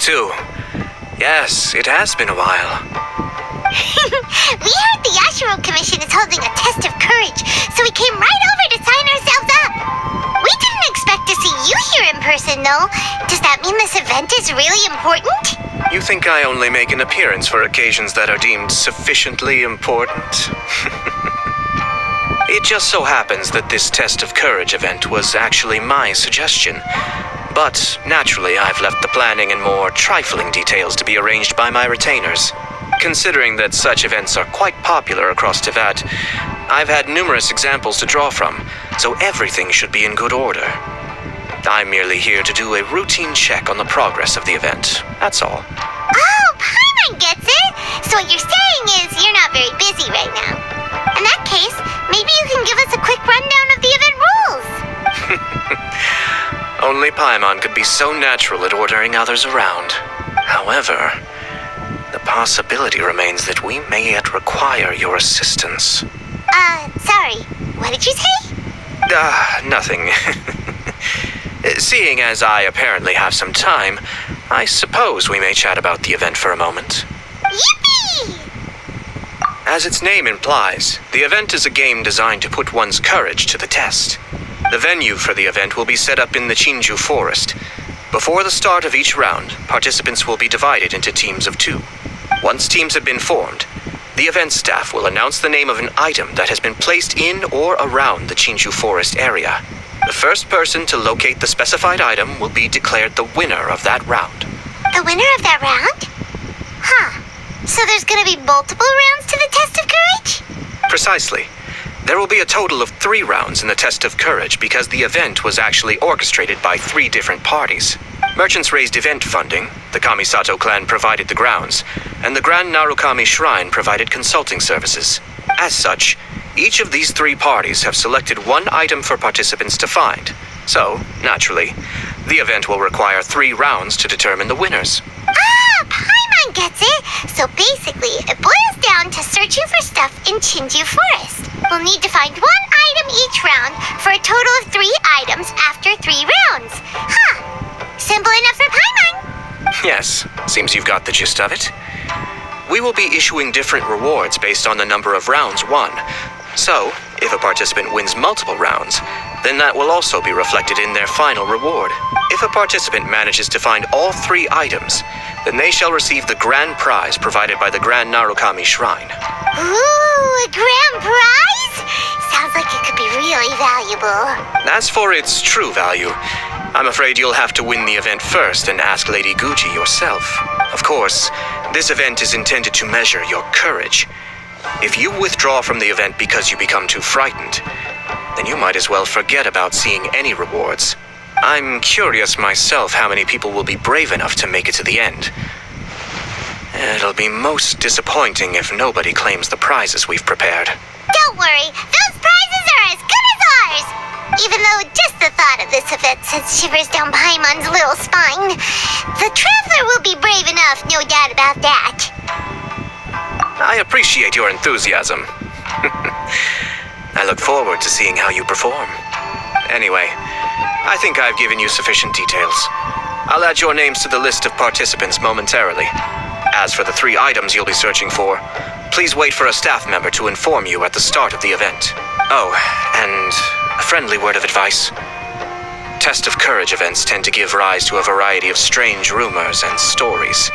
too. Yes, it has been a while. We heard the Yashiro Commission is holding a test of courage, so we came right over to sign ourselves up. We didn't expect to see you here in person, though. Does that mean this event is really important? You think I only make an appearance for occasions that are deemed sufficiently important? It just so happens that this test of courage event was actually my suggestion. But naturally, I've left the planning and more trifling details to be arranged by my retainers. Considering that such events are quite popular across Teyvat, I've had numerous examples to draw from, so everything should be in good order. I'm merely here to do a routine check on the progress of the event, that's all. Oh, Paimon gets it! So what you're saying is you're not very busy right now. In that case, maybe you can give us a quick rundown of the event rules. Only Paimon could be so natural at ordering others around. However, the possibility remains that we may yet require your assistance. Sorry. What did you say? Nothing. Seeing as I apparently have some time, I suppose we may chat about the event for a moment. Yippee! As its name implies, the event is a game designed to put one's courage to the test. The venue for the event will be set up in the Chinju Forest. Before the start of each round, participants will be divided into teams of 2. Once teams have been formed, the event staff will announce the name of an item that has been placed in or around the Chinju Forest area. The first person to locate the specified item will be declared the winner of that round. The winner of that round? Huh. So there's gonna be multiple rounds to the test of courage? Precisely. There will be a total of 3 rounds in the test of courage because the event was actually orchestrated by 3 different parties. Merchants raised event funding, the Kamisato clan provided the grounds, and the Grand Narukami Shrine provided consulting services. As such, each of these 3 parties have selected one item for participants to find. So, naturally, the event will require 3 rounds to determine the winners. Ah, Paimon gets it! So basically, it boils down to searching for stuff in Chinju Forest. We'll need to find 1 item each round for a total of 3 items after 3 rounds. Huh. Simple enough for Paimon. Yes, seems you've got the gist of it. We will be issuing different rewards based on the number of rounds won. So, if a participant wins multiple rounds, then that will also be reflected in their final reward. If a participant manages to find all 3 items, then they shall receive the grand prize provided by the Grand Narukami Shrine. Ooh, a grand prize? Sounds like it could be really valuable. As for its true value, I'm afraid you'll have to win the event first and ask Lady Gucci yourself. Of course, this event is intended to measure your courage. If you withdraw from the event because you become too frightened, then you might as well forget about seeing any rewards. I'm curious myself how many people will be brave enough to make it to the end. It'll be most disappointing if nobody claims the prizes we've prepared. Don't worry, those prizes are as good as ours! Even though just the thought of this event sends shivers down Paimon's little spine. The Traveler will be brave enough, no doubt about that. I appreciate your enthusiasm. I look forward to seeing how you perform. Anyway, I think I've given you sufficient details. I'll add your names to the list of participants momentarily. As for the 3 items you'll be searching for, please wait for a staff member to inform you at the start of the event. Oh, and a friendly word of advice. Test of courage events tend to give rise to a variety of strange rumors and stories.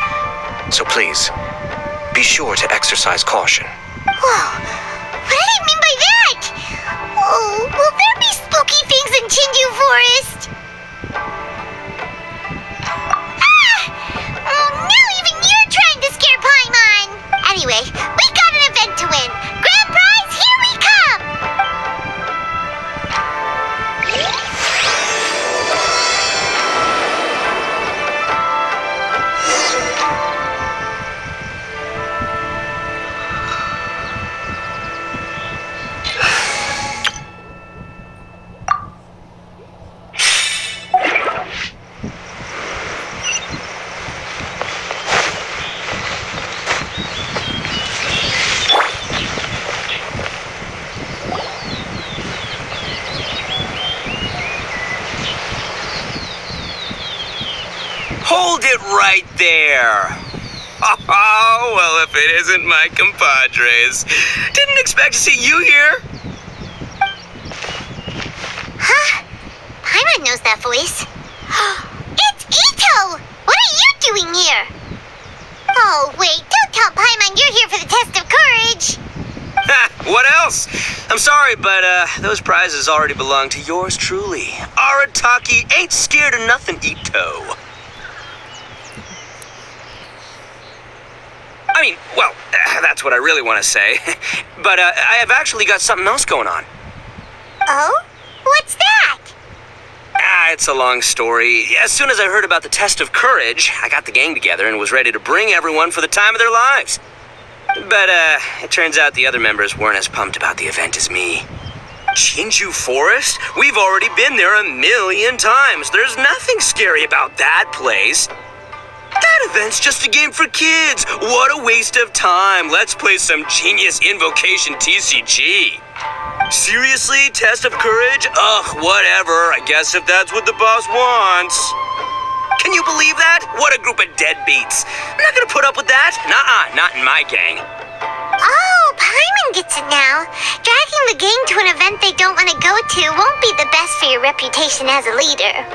So please, be sure to exercise caution. Whoa, what did he mean by that? Oh, will there be spooky things in Chinju Forest? Now even you're trying to scare Paimon! Anyway, we got an event to win. Grand prize, here we come! right there. Oh, well, if it isn't my compadres. Didn't expect to see you here. Huh? Paimon knows that voice. It's Ito! What are you doing here? Oh, wait, don't tell Paimon you're here for the test of courage. What else? I'm sorry, but those prizes already belong to yours truly. Arataki ain't scared of nothing, Ito. I mean, well, that's what I really want to say. But I have actually got something else going on. Oh? What's that? It's a long story. As soon as I heard about the test of courage, I got the gang together and was ready to bring everyone for the time of their lives. But, it turns out the other members weren't as pumped about the event as me. Chinju Forest? We've already been there 1,000,000 times. There's nothing scary about that place. That event's just a game for kids. What a waste of time. Let's play some genius invocation TCG. Seriously? Test of courage? Ugh, whatever. I guess if that's what the boss wants. Can you believe that? What a group of deadbeats. I'm not gonna put up with that. Nuh-uh, not in my gang. Oh, Paimon gets it now. Dragging the gang to an event they don't want to go to won't be the best for your reputation as a leader.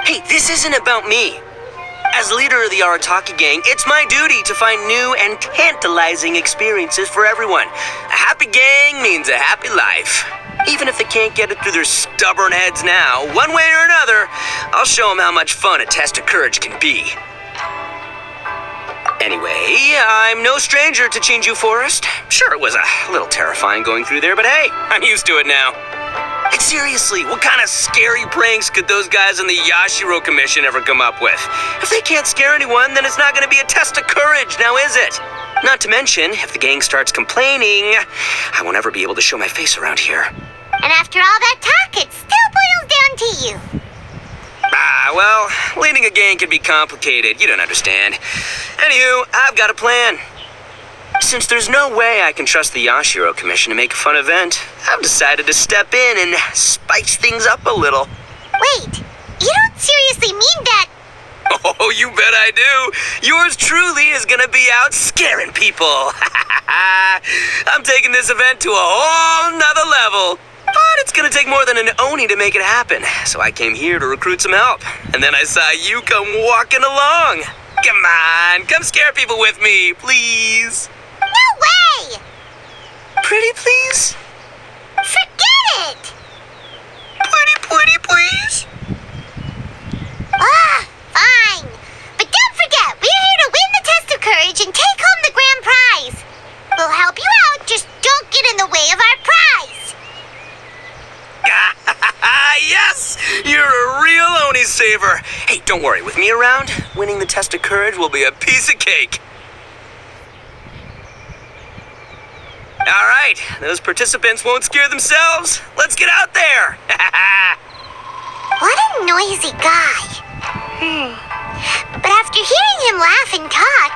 Hey, this isn't about me. As leader of the Arataki gang, it's my duty to find new and tantalizing experiences for everyone. A happy gang means a happy life. Even if they can't get it through their stubborn heads now, one way or another, I'll show them how much fun a test of courage can be. Anyway, I'm no stranger to Chinju Forest. Sure, it was a little terrifying going through there, but hey, I'm used to it now. And seriously, what kind of scary pranks could those guys in the Yashiro Commission ever come up with? If they can't scare anyone, then it's not going to be a test of courage, now is it? Not to mention, if the gang starts complaining, I won't ever be able to show my face around here. And after all that talk, it still boils down to you. Well, leading a gang can be complicated. You don't understand. Anywho, I've got a plan. Since there's no way I can trust the Yashiro Commission to make a fun event, I've decided to step in and spice things up a little. Wait, you don't seriously mean that? Oh, you bet I do. Yours truly is gonna be out scaring people. I'm taking this event to a whole nother level. But it's gonna take more than an Oni to make it happen, so I came here to recruit some help. And then I saw you come walking along. Come on, come scare people with me, please. No way! Pretty please? Forget it! Pretty please? Fine. But don't forget, we're here to win the test of courage and take home the grand prize. We'll help you out, just don't get in the way of our prize. Yes! You're a real Oni saver. Hey, don't worry, with me around, winning the test of courage will be a piece of cake. All right, those participants won't scare themselves. Let's get out there. What a noisy guy. But after hearing him laugh and talk,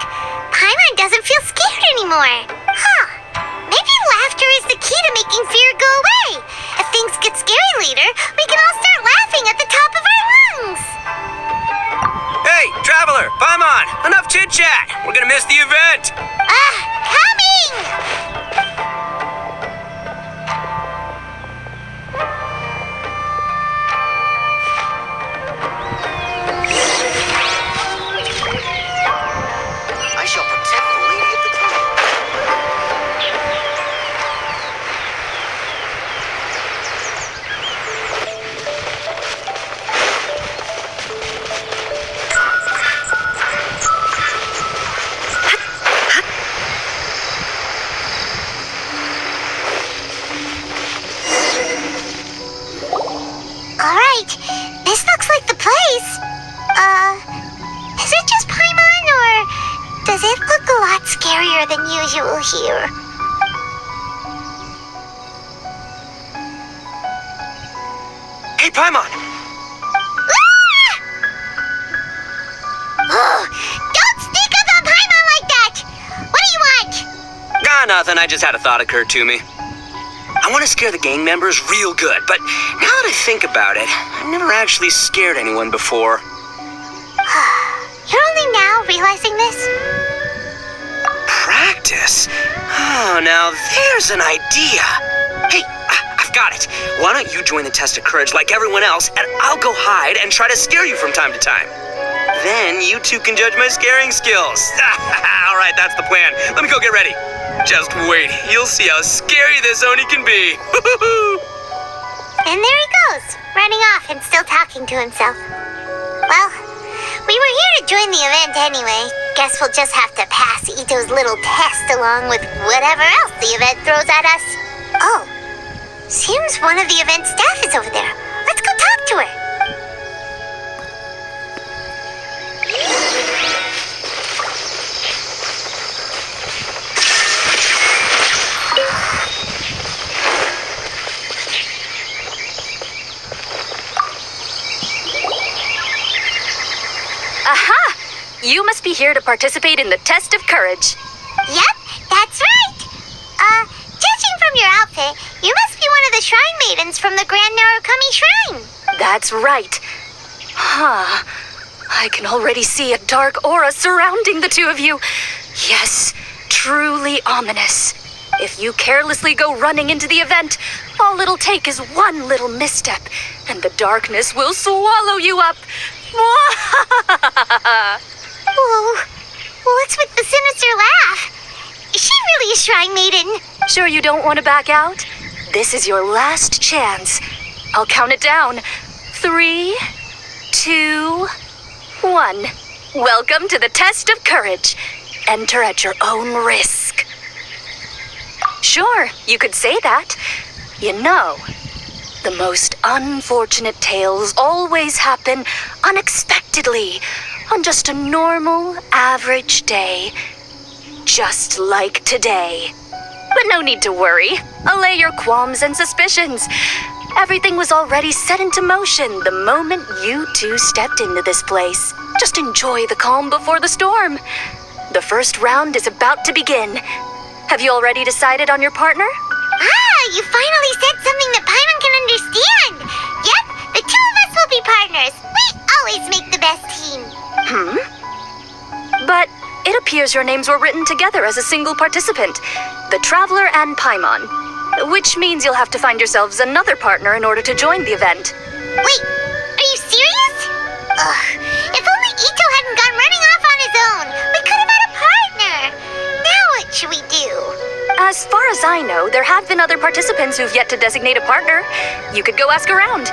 Paimon doesn't feel scared anymore. Maybe laughter is the key to making fear go away. If things get scary later, we can all start laughing at the top of our lungs. Hey, Traveler, Paimon, enough chit-chat. We're gonna miss the event. Coming! I shall protect the lady of the clan. All right, this looks like the place. Is it just Paimon, or does it look a lot scarier than usual here? Hey, Paimon. Oh, don't sneak up on Paimon like that! What do you want? Nothing. I just had a thought occur to me. I want to scare the gang members real good, but now that I think about it, I've never actually scared anyone before. You're only now now there's an idea. Hey, I've got it. Why don't you join the test of courage like everyone else, and I'll go hide and try to scare you from time to time. Then you two can judge my scaring skills. All right, that's the plan. Let me go get ready. Just wait. You'll see how scary this Oni can be. And there he goes, running off and still talking to himself. Well, we were here to join the event anyway. Guess we'll just have to pass Ito's little test along with whatever else the event throws at us. Oh, seems one of the event staff is over there. Let's go talk to her. Aha! You must be here to participate in the test of courage. Yep, that's right. Judging from your outfit, you must be one of the shrine maidens from the Grand Narukami Shrine. That's right. Huh. I can already see a dark aura surrounding the two of you. Yes, truly ominous. If you carelessly go running into the event, all it'll take is one little misstep, and the darkness will swallow you up. Whoa, what's with the sinister laugh? Is she really a shrine maiden? Sure you don't want to back out? This is your last chance. I'll count it down. 3, 2, 1. Welcome to the test of courage. Enter at your own risk. Sure, you could say that. You know, the most unfortunate tales always happen unexpectedly on just a normal, average day. Just like today. But no need to worry. Allay your qualms and suspicions. Everything was already set into motion the moment you two stepped into this place. Just enjoy the calm before the storm. The first round is about to begin. Have you already decided on your partner? You finally said something that Paimon can understand. Yep, the two of us will be partners. We always make the best team. But it appears your names were written together as a single participant, the Traveler and Paimon, which means you'll have to find yourselves another partner in order to join the event. Wait, are you serious? Ugh, if only Ito hadn't gone running off on his own, we could have had a partner. Now what should we do? As far as I know, there have been other participants who've yet to designate a partner. You could go ask around.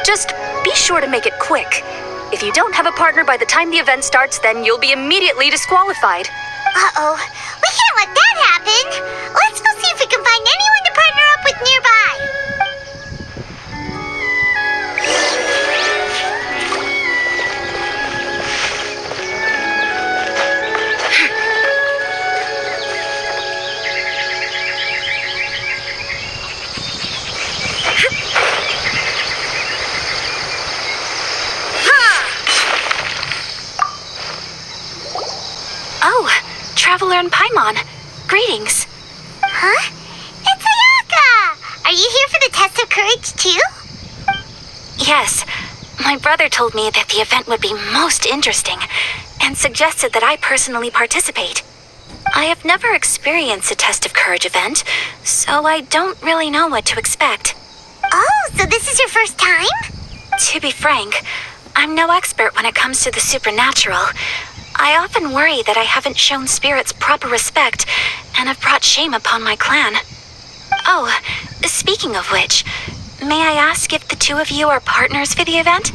Just be sure to make it quick. If you don't have a partner by the time the event starts, then you'll be immediately disqualified. Uh-oh, we can't let that happen. Let's go see if we can find anyone to partner up with nearby. Oh, Traveler and Paimon. Greetings. Huh? It's Ayaka! Are you here for the test of courage too? Yes. My brother told me that the event would be most interesting and suggested that I personally participate. I have never experienced a test of courage event, so I don't really know what to expect. Oh, so this is your first time? To be frank, I'm no expert when it comes to the supernatural. I often worry that I haven't shown spirits proper respect and have brought shame upon my clan. Oh, speaking of which, may I ask if the two of you are partners for the event?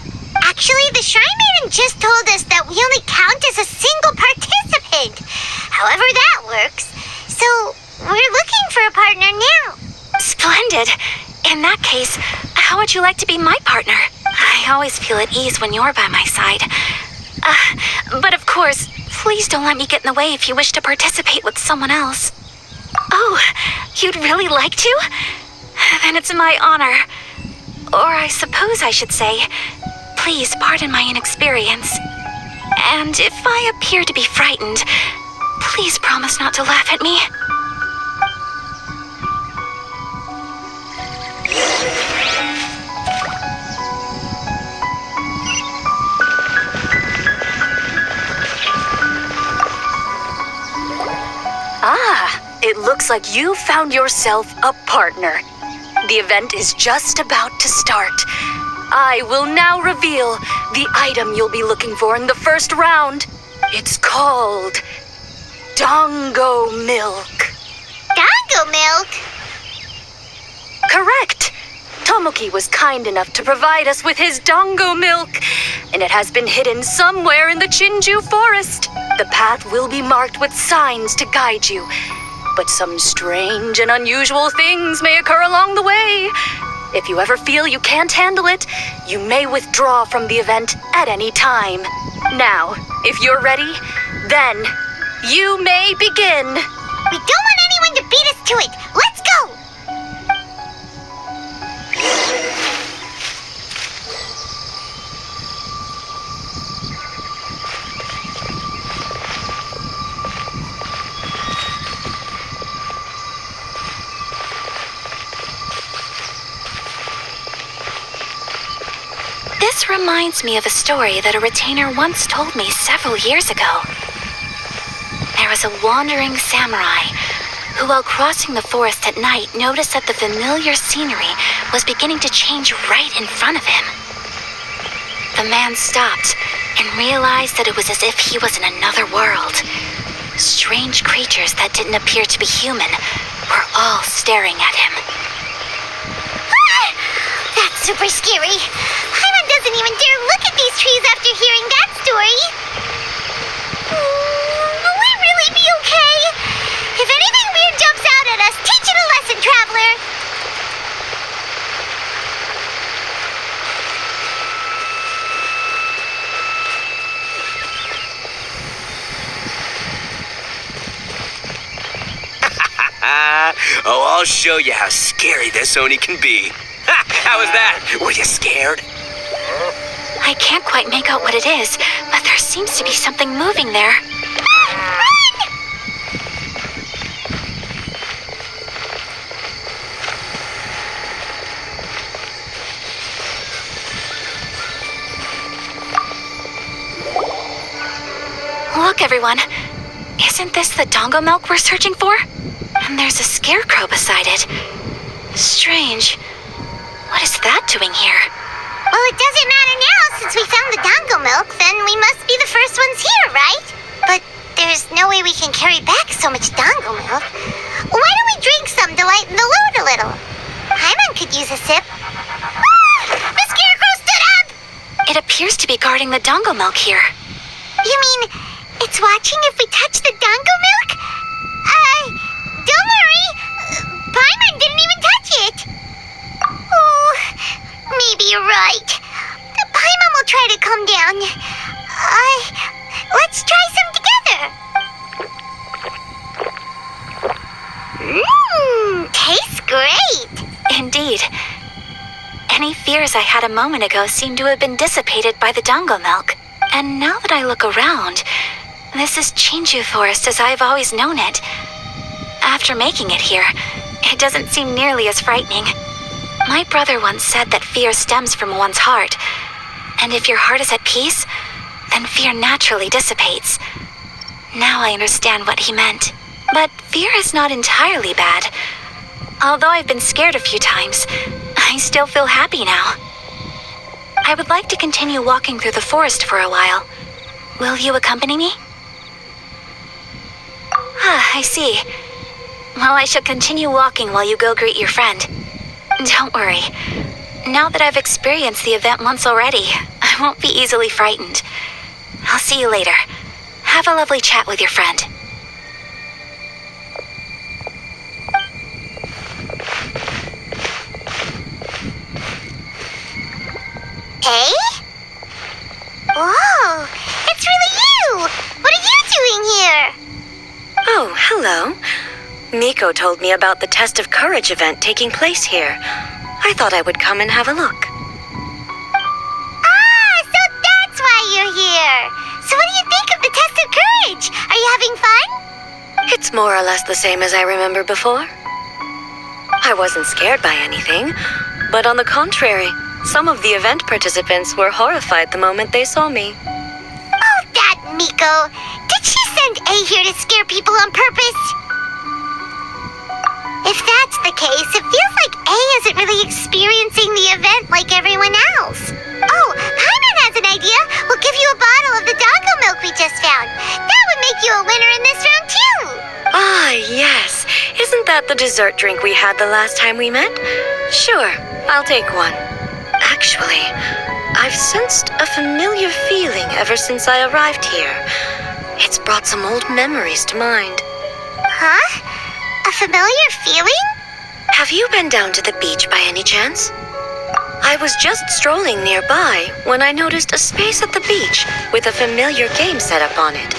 Actually, the Shrine Maiden just told us that we only count as a single participant. However that works. So, we're looking for a partner now. Splendid. In that case, how would you like to be my partner? I always feel at ease when you're by my side. But of course, please don't let me get in the way if you wish to participate with someone else. Oh, you'd really like to? Then it's my honor. Or I suppose I should say, please pardon my inexperience. And if I appear to be frightened, please promise not to laugh at me. it looks like you found yourself a partner. The event is just about to start. I will now reveal the item you'll be looking for in the first round. It's called Dongo Milk. Dongo milk? Correct. Tomoki was kind enough to provide us with his Dongo Milk, and it has been hidden somewhere in the Chinju forest. The path will be marked with signs to guide you, but some strange and unusual things may occur along the way. If you ever feel you can't handle it, you may withdraw from the event at any time. Now, if you're ready, then you may begin. We don't want anyone to beat us to it. Let's go! This reminds me of a story that a retainer once told me several years ago. There was a wandering samurai who, while crossing the forest at night, noticed that the familiar scenery was beginning to change right in front of him. The man stopped and realized that it was as if he was in another world. Strange creatures that didn't appear to be human were all staring at him. Ah! That's super scary. Paimon doesn't even dare look at these trees after hearing that story. Will we really be okay? If anything weird jumps out at us, teach it a lesson, traveler. Oh, I'll show you how scary this Oni can be. Ha! How was that? Were you scared? I can't quite make out what it is, but there seems to be something moving there. Look, everyone. Isn't this the Dongo milk we're searching for? And there's a scarecrow beside it. Strange. What is that doing here? Well, it doesn't matter now since we found the Dongo milk, then we must be the first ones here, right? But there's no way we can carry back so much Dongo milk. Why don't we drink some to lighten the load a little? Paimon could use a sip. Ah! The scarecrow stood up! It appears to be guarding the Dongo milk here. You mean it's watching if we touch the Dongo milk? Don't worry. Paimon didn't even touch it. Oh, maybe you're right. Paimon will try to calm down. Let's try some together. Tastes great. Indeed. Any fears I had a moment ago seem to have been dissipated by the Dongo milk. And now that I look around, this is Chinju Forest as I've always known it. After making it here, it doesn't seem nearly as frightening. My brother once said that fear stems from one's heart. And if your heart is at peace, then fear naturally dissipates. Now I understand what he meant. But fear is not entirely bad. Although I've been scared a few times, I still feel happy now. I would like to continue walking through the forest for a while. Will you accompany me? Ah, I see. Well, I shall continue walking while you go greet your friend. Don't worry. Now that I've experienced the event once already, I won't be easily frightened. I'll see you later. Have a lovely chat with your friend. Hey? Whoa, it's really you! What are you doing here? Oh, hello. Miko told me about the Test of Courage event taking place here. I thought I would come and have a look. Ah, so that's why you're here. So what do you think of the Test of Courage? Are you having fun? It's more or less the same as I remember before. I wasn't scared by anything, but on the contrary, some of the event participants were horrified the moment they saw me. Oh, that Miko. Did she send A here to scare people on purpose? If that's the case, it feels like A isn't really experiencing the event like everyone else. Oh, Paimon has an idea. We'll give you a bottle of the doggo milk we just found. That would make you a winner in this round, too. Ah, yes. Isn't that the dessert drink we had the last time we met? Sure, I'll take one. Actually, I've sensed a familiar feeling ever since I arrived here. It's brought some old memories to mind. Huh? A familiar feeling? Have you been down to the beach by any chance? I was just strolling nearby when I noticed a space at the beach with a familiar game set up on it.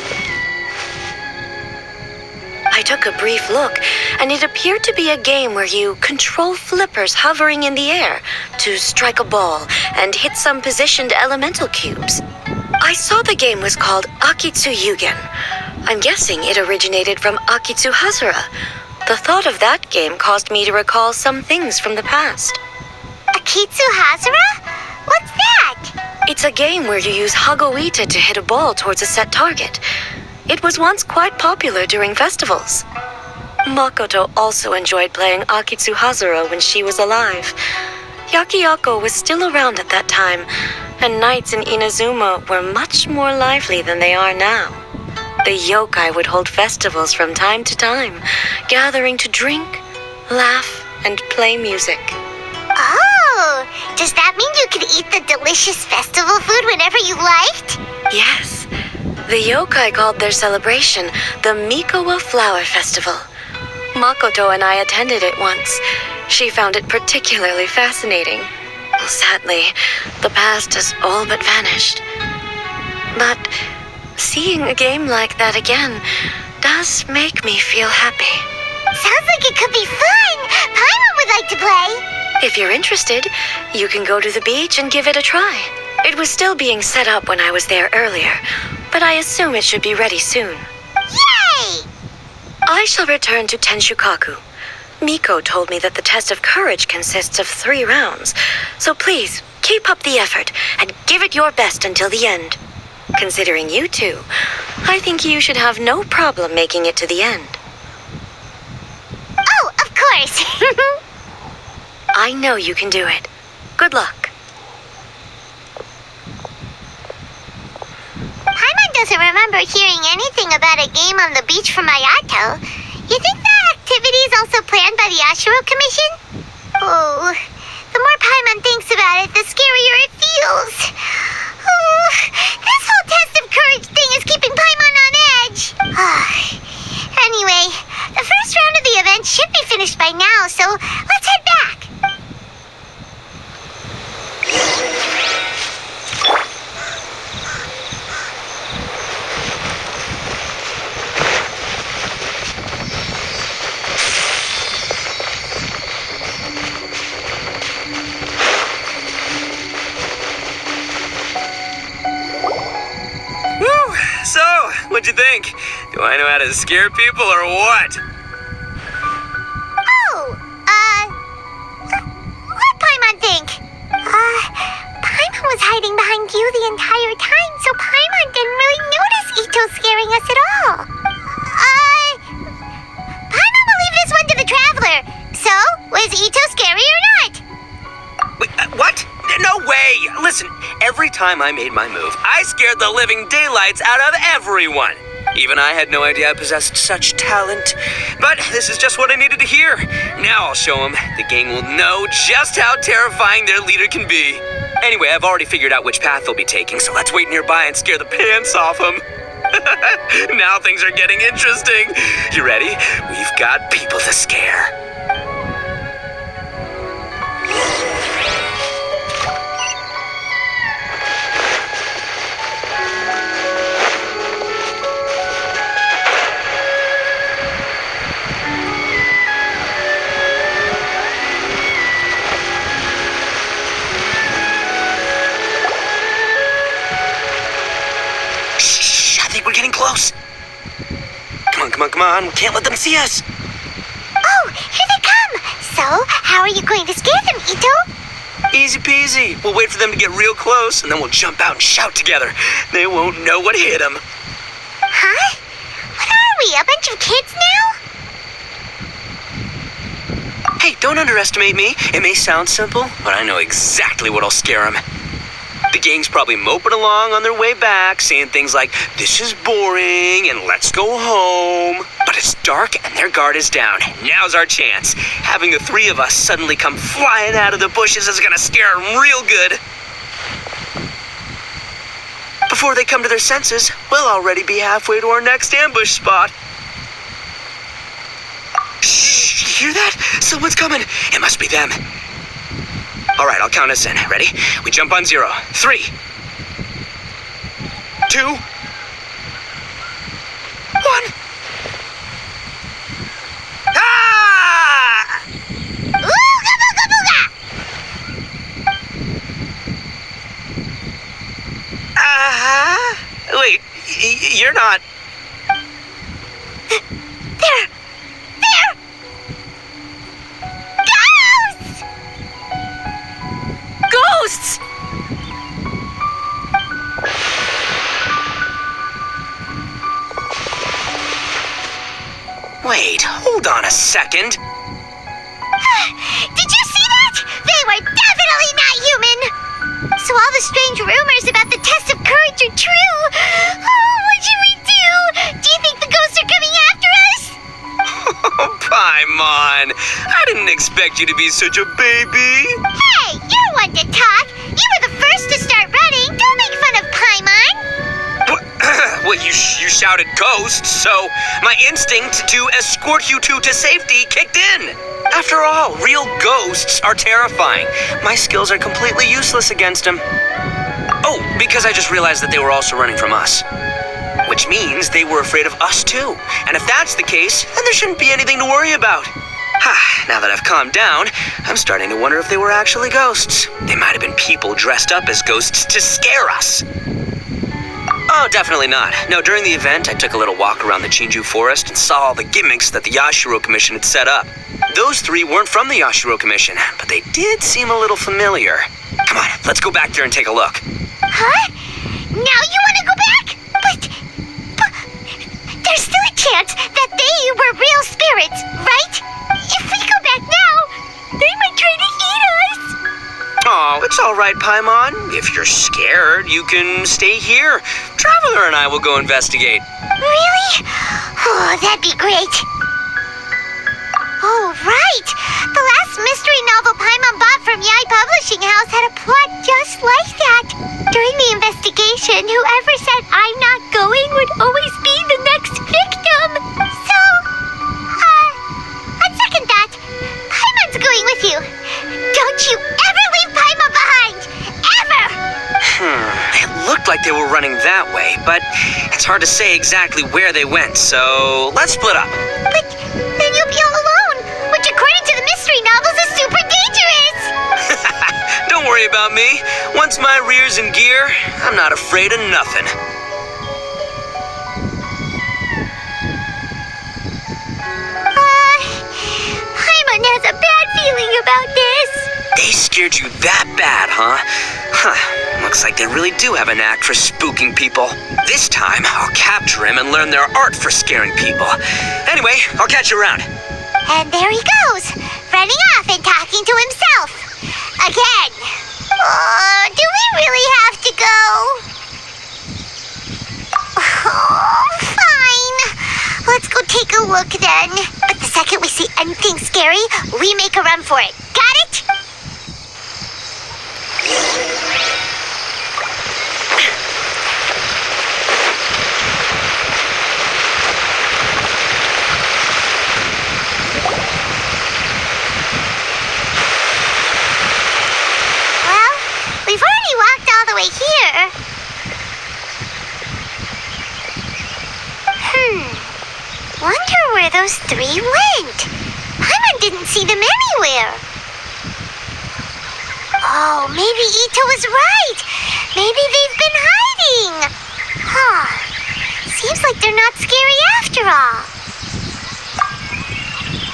I took a brief look, and it appeared to be a game where you control flippers hovering in the air to strike a ball and hit some positioned elemental cubes. I saw the game was called Akitsu Yugen. I'm guessing it originated from Akitsu Hazura. The thought of that game caused me to recall some things from the past. Akitsu Hazura? What's that? It's a game where you use Hagoita to hit a ball towards a set target. It was once quite popular during festivals. Makoto also enjoyed playing Akitsu Hazura when she was alive. Yakiyako was still around at that time, and nights in Inazuma were much more lively than they are now. The yokai would hold festivals from time to time, gathering to drink, laugh, and play music. Oh, does that mean you could eat the delicious festival food whenever you liked? Yes, the yokai called their celebration the Mikowa Flower Festival. Makoto and I attended it once. She found it particularly fascinating. Sadly, the past has all but vanished. But seeing a game like that again does make me feel happy. Sounds like it could be fun. Paimon would like to play. If you're interested, you can go to the beach and give it a try. It was still being set up when I was there earlier, but I assume it should be ready soon. Yay! I shall return to Tenshukaku. Miko told me that the test of courage consists of 3 rounds, so please keep up the effort and give it your best until the end. Considering you two, I think you should have no problem making it to the end. Oh, of course. I know you can do it. Good luck. Paimon doesn't remember hearing anything about a game on the beach from Ayato. You think that activity is also planned by the Ashiro Commission? Oh, the more Paimon thinks about it, the scarier it feels. Oh, this whole test of courage thing is keeping Paimon on edge. Anyway, the first round of the event should be finished by now, so let's head back. So, what'd you think? Do I know how to scare people or what? Oh, what Paimon think? Paimon was hiding behind you the entire time, so Paimon didn't really notice Ito scaring us at all. Paimon will leave this one to the Traveler. So, was Ito scary or not? Wait, what? No way! Listen, every time I made my move, I scared the living daylights out of everyone. Even I had no idea I possessed such talent. But this is just what I needed to hear. Now I'll show them. The gang will know just how terrifying their leader can be. Anyway, I've already figured out which path they'll be taking, so let's wait nearby and scare the pants off them. Now things are getting interesting. You ready? We've got people to scare. We're getting close. Come on. We can't let them see us. Oh, here they come. So, how are you going to scare them, Ito? Easy peasy. We'll wait for them to get real close, and then we'll jump out and shout together. They won't know what hit them. Huh? What are we, a bunch of kids now? Hey, don't underestimate me. It may sound simple, but I know exactly what'll scare them. The gang's probably moping along on their way back, saying things like, "This is boring," and "Let's go home." But it's dark and their guard is down. Now's our chance. Having the three of us suddenly come flying out of the bushes is gonna scare them real good. Before they come to their senses, we'll already be halfway to our next ambush spot. Shh, you hear that? Someone's coming. It must be them. All right, I'll count us in. Ready? We jump on 0. 3, 2, 1. Ah! Ooga booga booga! Wait, you're not... There! Ghosts! Ghosts! Wait, hold on a second. Did you see that? They were definitely not human! So all the strange rumors about the test of courage are true! Oh, what should we do? Do you think the ghosts are coming after us? Oh, Paimon. I didn't expect you to be such a baby. Hey, you're one to talk! You were the first to start running! Don't make fun of Paimon! Well, you shouted ghosts, so my instinct to escort you two to safety kicked in. After all, real ghosts are terrifying. My skills are completely useless against them. Oh, because I just realized that they were also running from us. Which means they were afraid of us too. And if that's the case, then there shouldn't be anything to worry about. Now that I've calmed down, I'm starting to wonder if they were actually ghosts. They might have been people dressed up as ghosts to scare us. Oh, definitely not. No, during the event, I took a little walk around the Chinju forest and saw all the gimmicks that the Yashiro Commission had set up. Those three weren't from the Yashiro Commission, but they did seem a little familiar. Come on, let's go back there and take a look. Huh? Now you want to go back? But there's still a chance that they were real spirits, right? If we go back now, they might try to eat us. Oh, it's all right, Paimon. If you're scared, you can stay here. Traveler and I will go investigate. Really? Oh, that'd be great. Oh, right. The last mystery novel Paimon bought from Yai Publishing House had a plot just like that. During the investigation, whoever said I'm not going would always be the next victim. So, on second thought, Paimon's going with you. Don't you ever leave Paimon behind! Ever! It looked like they were running that way, but it's hard to say exactly where they went, so let's split up. But then you'll be all alone, which according to the mystery novels is super dangerous! Don't worry about me. Once my rear's in gear, I'm not afraid of nothing. Paimon has a bad feeling about this. They scared you that bad, huh? Looks like they really do have a knack for spooking people. This time, I'll capture him and learn their art for scaring people. Anyway, I'll catch you around. And there he goes, running off and talking to himself. Again. Do we really have to go? Oh, fine. Let's go take a look then. But the second we see anything scary, we make a run for it. Got it? Well, we've already walked all the way here. Wonder where those three went. Paimon didn't see them anywhere. Oh, maybe Ito was right. Maybe they've been hiding. Seems like they're not scary after all.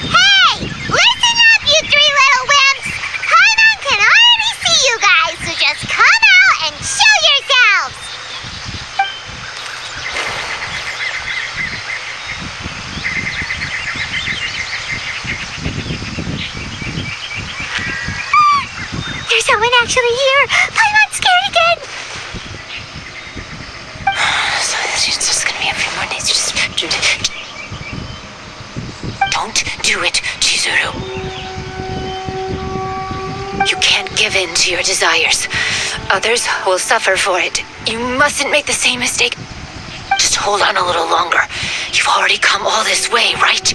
Hey! Listen up, you three little wimps! Paimon can already see you guys, so just come out and show yourselves! actually here. Paimon's scared again. So it's just gonna be a few more days. Just don't do it, Chizuru. You can't give in to your desires. Others will suffer for it. You mustn't make the same mistake. Just hold on a little longer. You've already come all this way, right?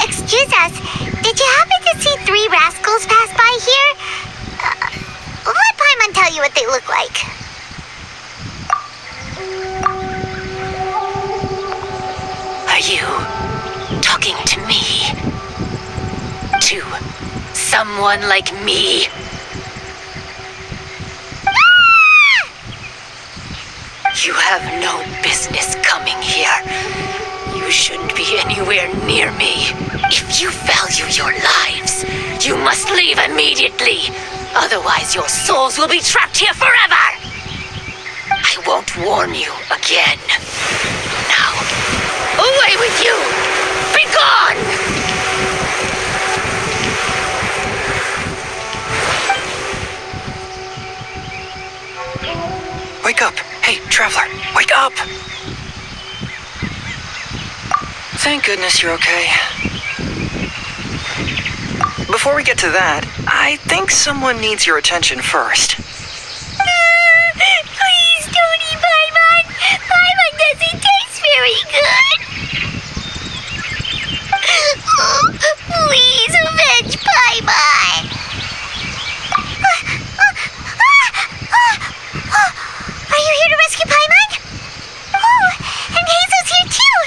Excuse us. Did you happen to see 3 rascals pass by here? Let Paimon tell you what they look like. Are you talking to me? To someone like me? You have no business coming here. You shouldn't be anywhere near me. If you value your lives, you must leave immediately. Otherwise, your souls will be trapped here forever. I won't warn you again. Now, away with you! Be gone! Wake up! Hey, traveler, wake up! Thank goodness you're okay. Before we get to that, I think someone needs your attention first. Please don't eat Paimon. Paimon doesn't taste very good. Please avenge Paimon. Are you here to rescue Paimon? Oh, and Hazel's here too.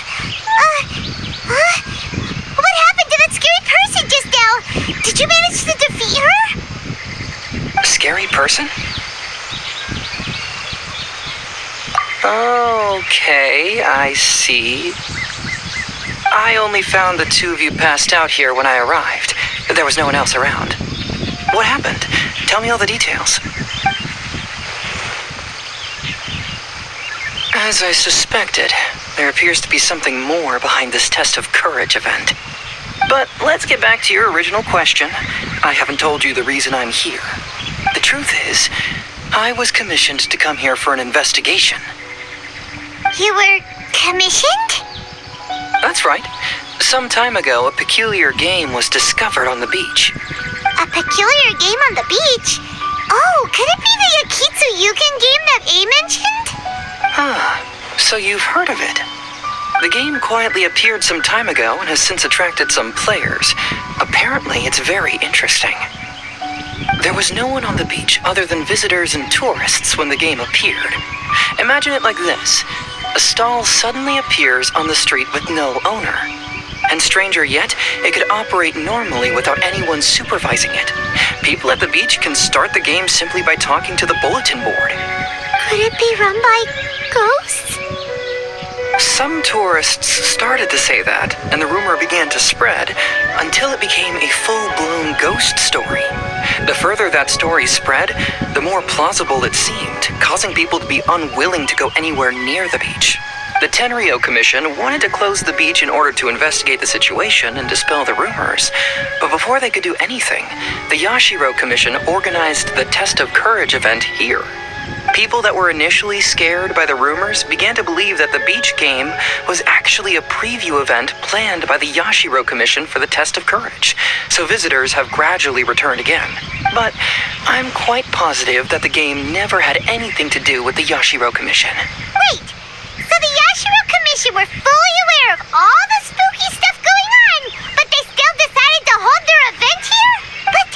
What happened to that scary person just now? Did you manage to defeat her? A scary person? Okay, I see. I only found the 2 of you passed out here when I arrived. There was no one else around. What happened? Tell me all the details. As I suspected, there appears to be something more behind this test of courage event. But let's get back to your original question. I haven't told you the reason I'm here. The truth is, I was commissioned to come here for an investigation. You were commissioned? That's right. Some time ago, a peculiar game was discovered on the beach. A peculiar game on the beach? Oh, could it be the Yakitsu Yugen game that A mentioned? So you've heard of it. The game quietly appeared some time ago and has since attracted some players. Apparently, it's very interesting. There was no one on the beach other than visitors and tourists when the game appeared. Imagine it like this. A stall suddenly appears on the street with no owner. And stranger yet, it could operate normally without anyone supervising it. People at the beach can start the game simply by talking to the bulletin board. Could it be run by ghosts? Some tourists started to say that, and the rumor began to spread, until it became a full-blown ghost story. The further that story spread, the more plausible it seemed, causing people to be unwilling to go anywhere near the beach. The Tenryo Commission wanted to close the beach in order to investigate the situation and dispel the rumors. But before they could do anything, the Yashiro Commission organized the Test of Courage event here. People that were initially scared by the rumors began to believe that the beach game was actually a preview event planned by the Yashiro Commission for the Test of Courage, so visitors have gradually returned again. But I'm quite positive that the game never had anything to do with the Yashiro Commission. Wait, so the Yashiro Commission were fully aware of all the spooky stuff going on, but they still decided to hold their event here? But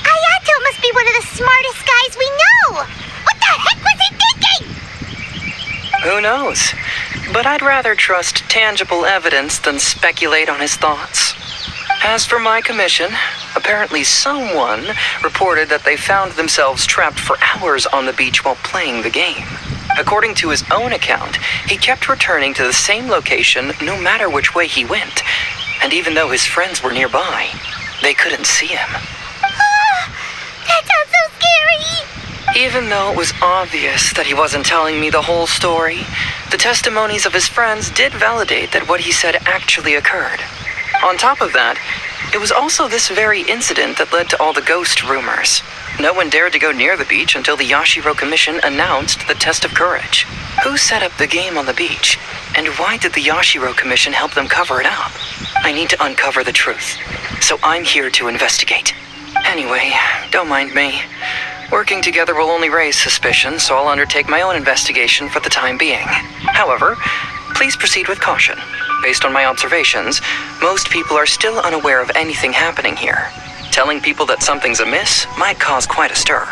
Ayato must be one of the smartest guys we know. What the heck was he thinking? Who knows? But I'd rather trust tangible evidence than speculate on his thoughts. As for my commission, apparently someone reported that they found themselves trapped for hours on the beach while playing the game. According to his own account, he kept returning to the same location no matter which way he went. And even though his friends were nearby, they couldn't see him. That sounds so scary. Even though it was obvious that he wasn't telling me the whole story, the testimonies of his friends did validate that what he said actually occurred. On top of that, It was also this very incident that led to all the ghost rumors. No one dared to go near the beach until the Yashiro Commission announced the test of courage. Who set up the game on the beach? And why did the Yashiro Commission help them cover it up? I need to uncover the truth. So I'm here to investigate. Anyway, don't mind me. Working together will only raise suspicion, so I'll undertake my own investigation for the time being. However, please proceed with caution. Based on my observations, most people are still unaware of anything happening here. Telling people that something's amiss might cause quite a stir.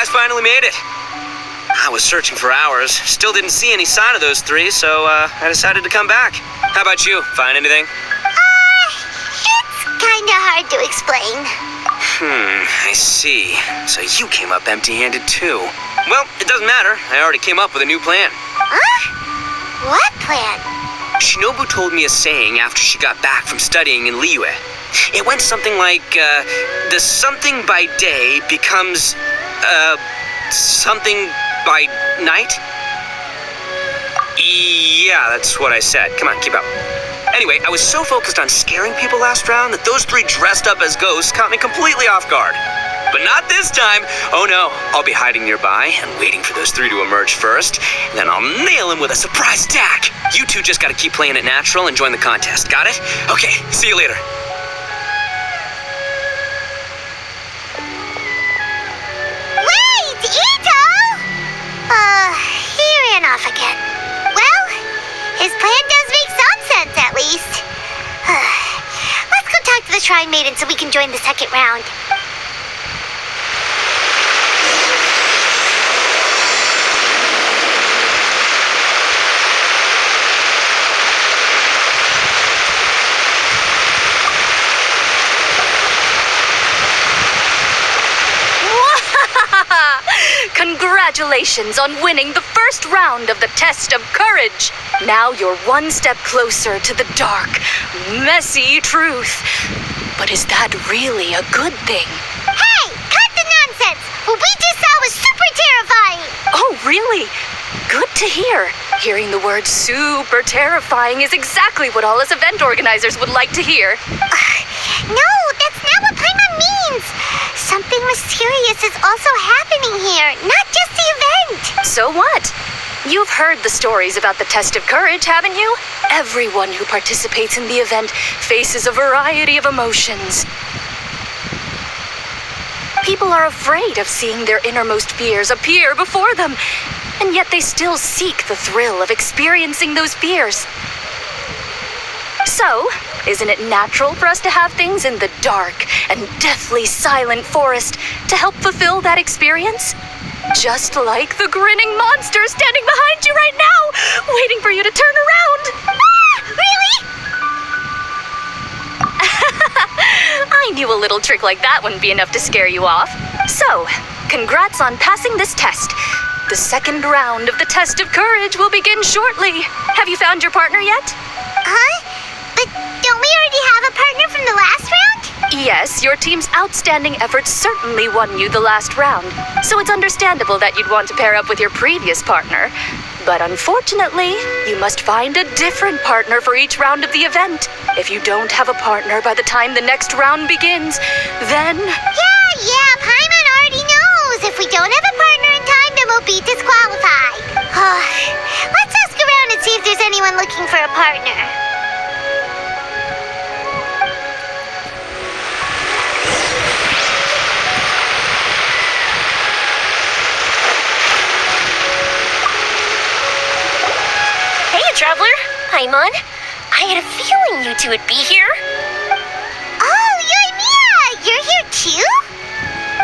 guys finally made it. I was searching for hours, still didn't see any sign of those three, so I decided to come back. How about you? Find anything? It's kinda hard to explain. I see. So you came up empty-handed too. Well, it doesn't matter. I already came up with a new plan. Huh? What plan? Shinobu told me a saying after she got back from studying in Liyue. It went something like, the something by day becomes, something by night? Yeah, that's what I said. Come on, keep up. Anyway, I was so focused on scaring people last round that those three dressed up as ghosts caught me completely off guard. But not this time. Oh no, I'll be hiding nearby and waiting for those three to emerge first. Then I'll nail them with a surprise attack. You two just gotta keep playing it natural and join the contest. Got it? Okay, see you later. Wait, Ito! He ran off again. Well, his plan does make some sense, at least. Let's go talk to the Shrine Maiden so we can join the second round. Congratulations on winning the first round of the Test of Courage. Now you're one step closer to the dark, messy truth. But is that really a good thing? Hey, cut the nonsense! What we just saw was super terrifying! Oh, really? Good to hear. Hearing the word super terrifying is exactly what all us event organizers would like to hear. No, that's not what Paimon means! Something mysterious is also happening here, not just the event! So what? You've heard the stories about the Test of Courage, haven't you? Everyone who participates in the event faces a variety of emotions. People are afraid of seeing their innermost fears appear before them, and yet they still seek the thrill of experiencing those fears. So, isn't it natural for us to have things in the dark and deathly silent forest to help fulfill that experience? Just like the grinning monster standing behind you right now, waiting for you to turn around. Really? I knew a little trick like that wouldn't be enough to scare you off. So, congrats on passing this test. The second round of the Test of Courage will begin shortly. Have you found your partner yet? Huh? But don't we already have a partner from the last round? Yes, your team's outstanding efforts certainly won you the last round, so it's understandable that you'd want to pair up with your previous partner. But unfortunately, you must find a different partner for each round of the event. If you don't have a partner by the time the next round begins, then... Yeah, Paimon already knows. If we don't have a partner in time, then we'll be disqualified. Let's ask around and see if there's anyone looking for a partner. Traveler, Paimon, I had a feeling you two would be here. Oh, Yoimiya, you're here too?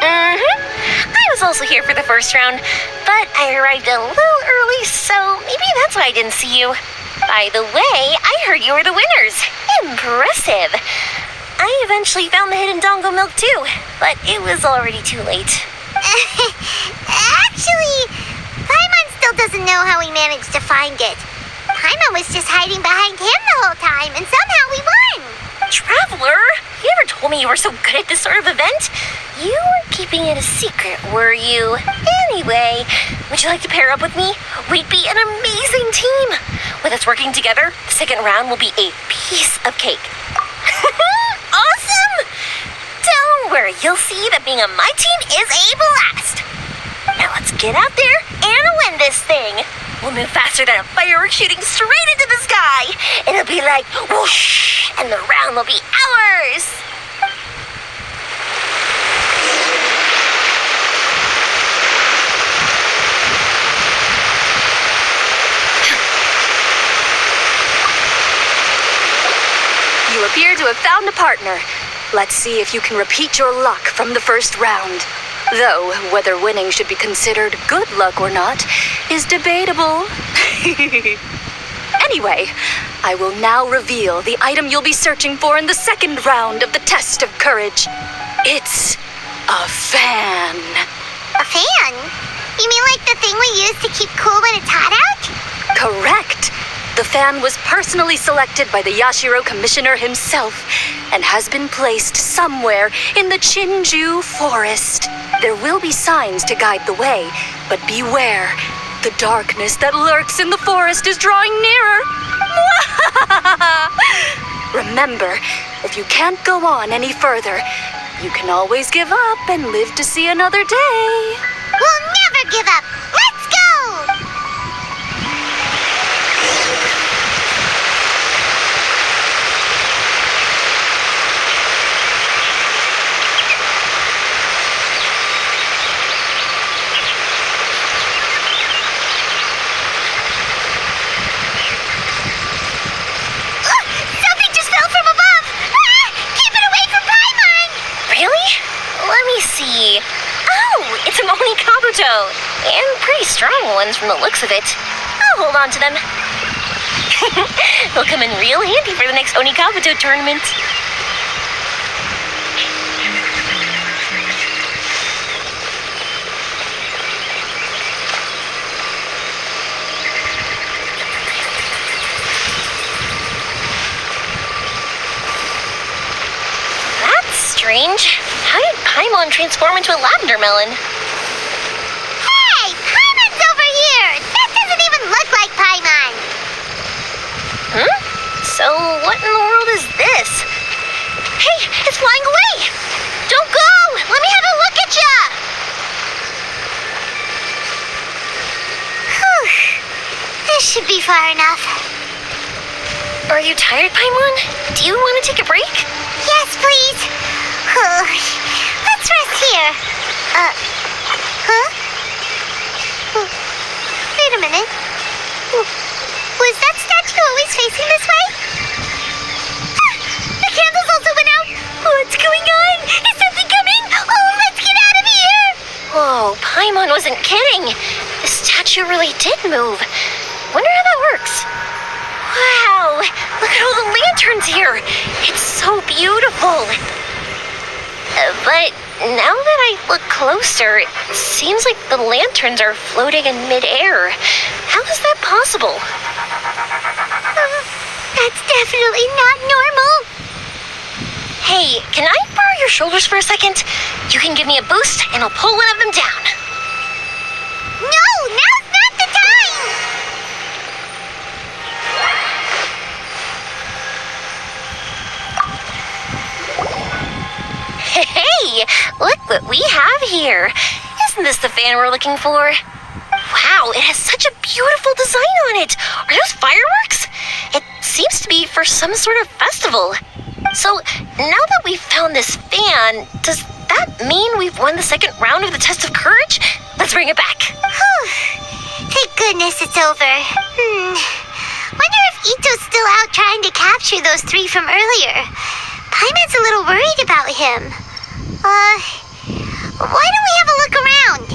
I was also here for the first round, but I arrived a little early, so maybe that's why I didn't see you. By the way, I heard you were the winners. Impressive. I eventually found the hidden Dongo milk too, but it was already too late. Actually, Paimon still doesn't know how we managed to find it. Paimon was just hiding behind him the whole time, and somehow we won! Traveler, you never told me you were so good at this sort of event. You were keeping it a secret, were you? Anyway, would you like to pair up with me? We'd be an amazing team. With us working together, the second round will be a piece of cake. Awesome! Don't worry, you'll see that being on my team is a blast. Now let's get out there and win this thing. We'll move faster than a firework shooting straight into the sky. It'll be like whoosh, and the round will be ours. You appear to have found a partner. Let's see if you can repeat your luck from the first round. Though whether winning should be considered good luck or not is debatable. Anyway, I will now reveal the item you'll be searching for in the second round of the test of courage. It's a fan. A fan? You mean like the thing we use to keep cool when it's hot out? Correct. The fan was personally selected by the Yashiro Commissioner himself and has been placed somewhere in the Chinju forest. There will be signs to guide the way, but beware. The darkness that lurks in the forest is drawing nearer. Remember, if you can't go on any further, you can always give up and live to see another day. We'll never give up. Let's go! Something just fell from above! Ah! Keep it away from Paimon! Really? Let me see. Oh, it's a Moni Kabuto. And pretty strong ones from the looks of it. I'll hold on to them. They'll come in real handy for the next Oni Kabuto tournament. That's strange. How did Paimon transform into a lavender melon? Hey! Paimon's over here! That doesn't even look like Paimon! So what in the world is this? Hey, it's flying away! Don't go! Let me have a look at ya! Whew. This should be far enough. Are you tired, Paimon? Do you want to take a break? Yes, please. Let's rest here. Huh? Wait a minute. Was that statue always facing this way? The candles also went out. What's going on? Is something coming? Oh, let's get out of here. Whoa, Paimon wasn't kidding. The statue really did move. Wonder how that works. Wow, look at all the lanterns here. It's so beautiful. But now that I look closer, it seems like the lanterns are floating in midair. How is that possible? That's definitely not normal. Hey, can I borrow your shoulders for a second? You can give me a boost and I'll pull one of them down. No, now's not the time. Hey, look what we have here. Isn't this the fan we're looking for? Wow, it has such a beautiful design on it. Are those fireworks? It seems to be for some sort of festival. So, now that we've found this fan, does that mean we've won the second round of the test of courage? Let's bring it back. Whew. Thank goodness it's over. Wonder if Ito's still out trying to capture those three from earlier. Paimon's a little worried about him. Why don't we have a look around?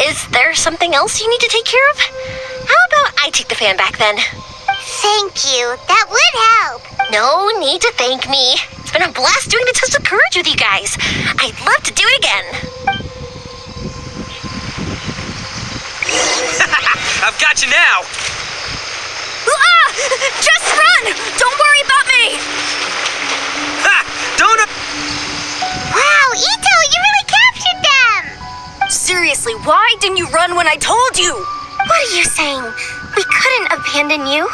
Is there something else you need to take care of? How about I take the fan back then? Thank you. That would help. No need to thank me. It's been a blast doing the test of courage with you guys. I'd love to do it again. I've got you now! Ah! Just run! Don't worry about me! Ha! Don't... Wow, Ito, you really captured them! Seriously, why didn't you run when I told you? What are you saying? We couldn't abandon you?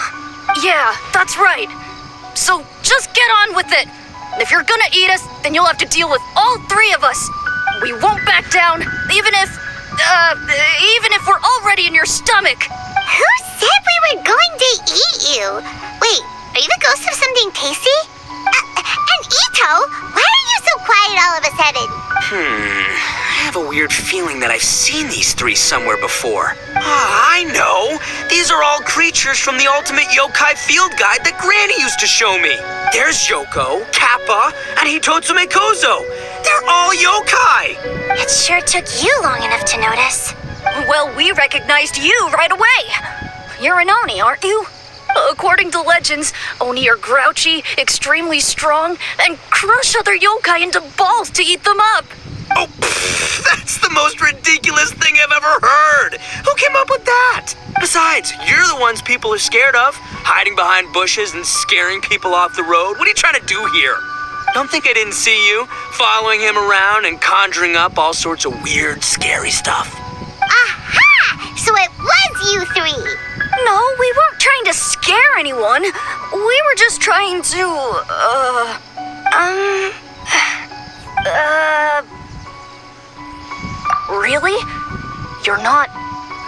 Yeah, that's right. So just get on with it. If you're gonna eat us, then you'll have to deal with all three of us. We won't back down, even if we're already in your stomach. Who said we were going to eat you? Wait, are you the ghost of something tasty? And Ito, why are you so quiet all of a sudden? have a weird feeling that I've seen these three somewhere before. Ah, I know! These are all creatures from the Ultimate Yokai Field Guide that Granny used to show me. There's Yoko, Kappa, and Hitotsume Kozo. They're all yokai! It sure took you long enough to notice. Well, we recognized you right away. You're an Oni, aren't you? According to legends, Oni are grouchy, extremely strong, and crush other yokai into balls to eat them up. Oh, that's the most ridiculous thing I've ever heard! Who came up with that? Besides, you're the ones people are scared of, hiding behind bushes and scaring people off the road. What are you trying to do here? Don't think I didn't see you, following him around and conjuring up all sorts of weird, scary stuff. Aha! So it was you three! No, we weren't trying to scare anyone. We were just trying to, Really? You're not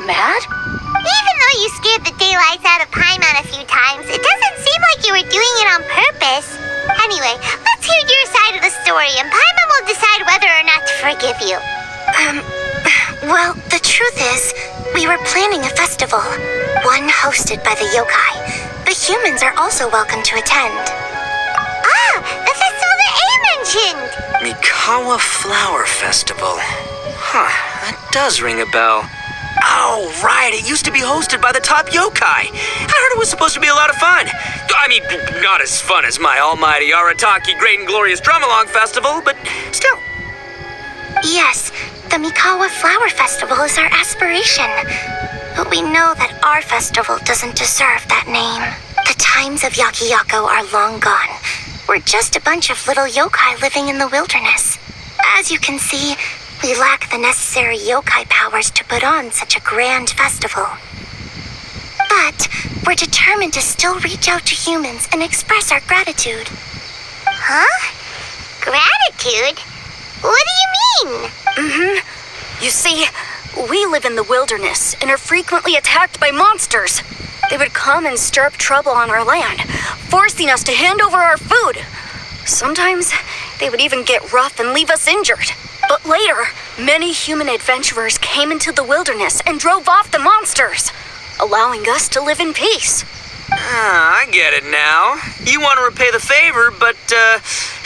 mad? Even though you scared the daylights out of Paimon a few times, it doesn't seem like you were doing it on purpose. Anyway, let's hear your side of the story, and Paimon will decide whether or not to forgive you. Well, the truth is, we were planning a festival, one hosted by the yokai. The humans are also welcome to attend. Ah, the festival that A mentioned! Mikawa Flower Festival. Huh, that does ring a bell. Oh, right, it used to be hosted by the top yokai. I heard it was supposed to be a lot of fun. I mean, not as fun as my almighty Arataki Great and Glorious Drum-Along Festival, but still. Yes, the Mikawa Flower Festival is our aspiration. But we know that our festival doesn't deserve that name. The times of Yakiyako are long gone. We're just a bunch of little yokai living in the wilderness. As you can see, we lack the necessary yokai powers to put on such a grand festival. But we're determined to still reach out to humans and express our gratitude. Huh? Gratitude? What do you mean? You see, we live in the wilderness and are frequently attacked by monsters. They would come and stir up trouble on our land, forcing us to hand over our food. Sometimes they would even get rough and leave us injured. But later, many human adventurers came into the wilderness and drove off the monsters, allowing us to live in peace. Ah, I get it now. You want to repay the favor, but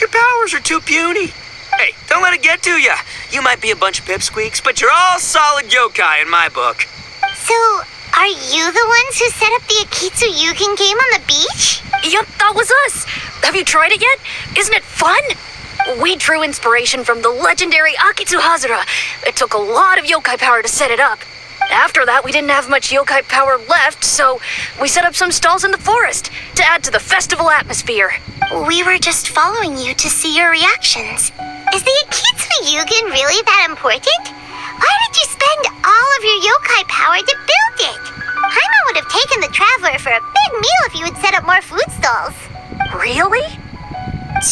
your powers are too puny. Hey, don't let it get to ya. You might be a bunch of pipsqueaks, but you're all solid yokai in my book. So, are you the ones who set up the Akitsu Yugen game on the beach? Yep, that was us. Have you tried it yet? Isn't it fun? We drew inspiration from the legendary Akitsu Hazura. It took a lot of yokai power to set it up. After that, we didn't have much yokai power left, so we set up some stalls in the forest to add to the festival atmosphere. We were just following you to see your reactions. Is the Akitsu Yugen really that important? Why did you spend all of your yokai power to build it? Paimon would have taken the Traveler for a big meal if you had set up more food stalls. Really?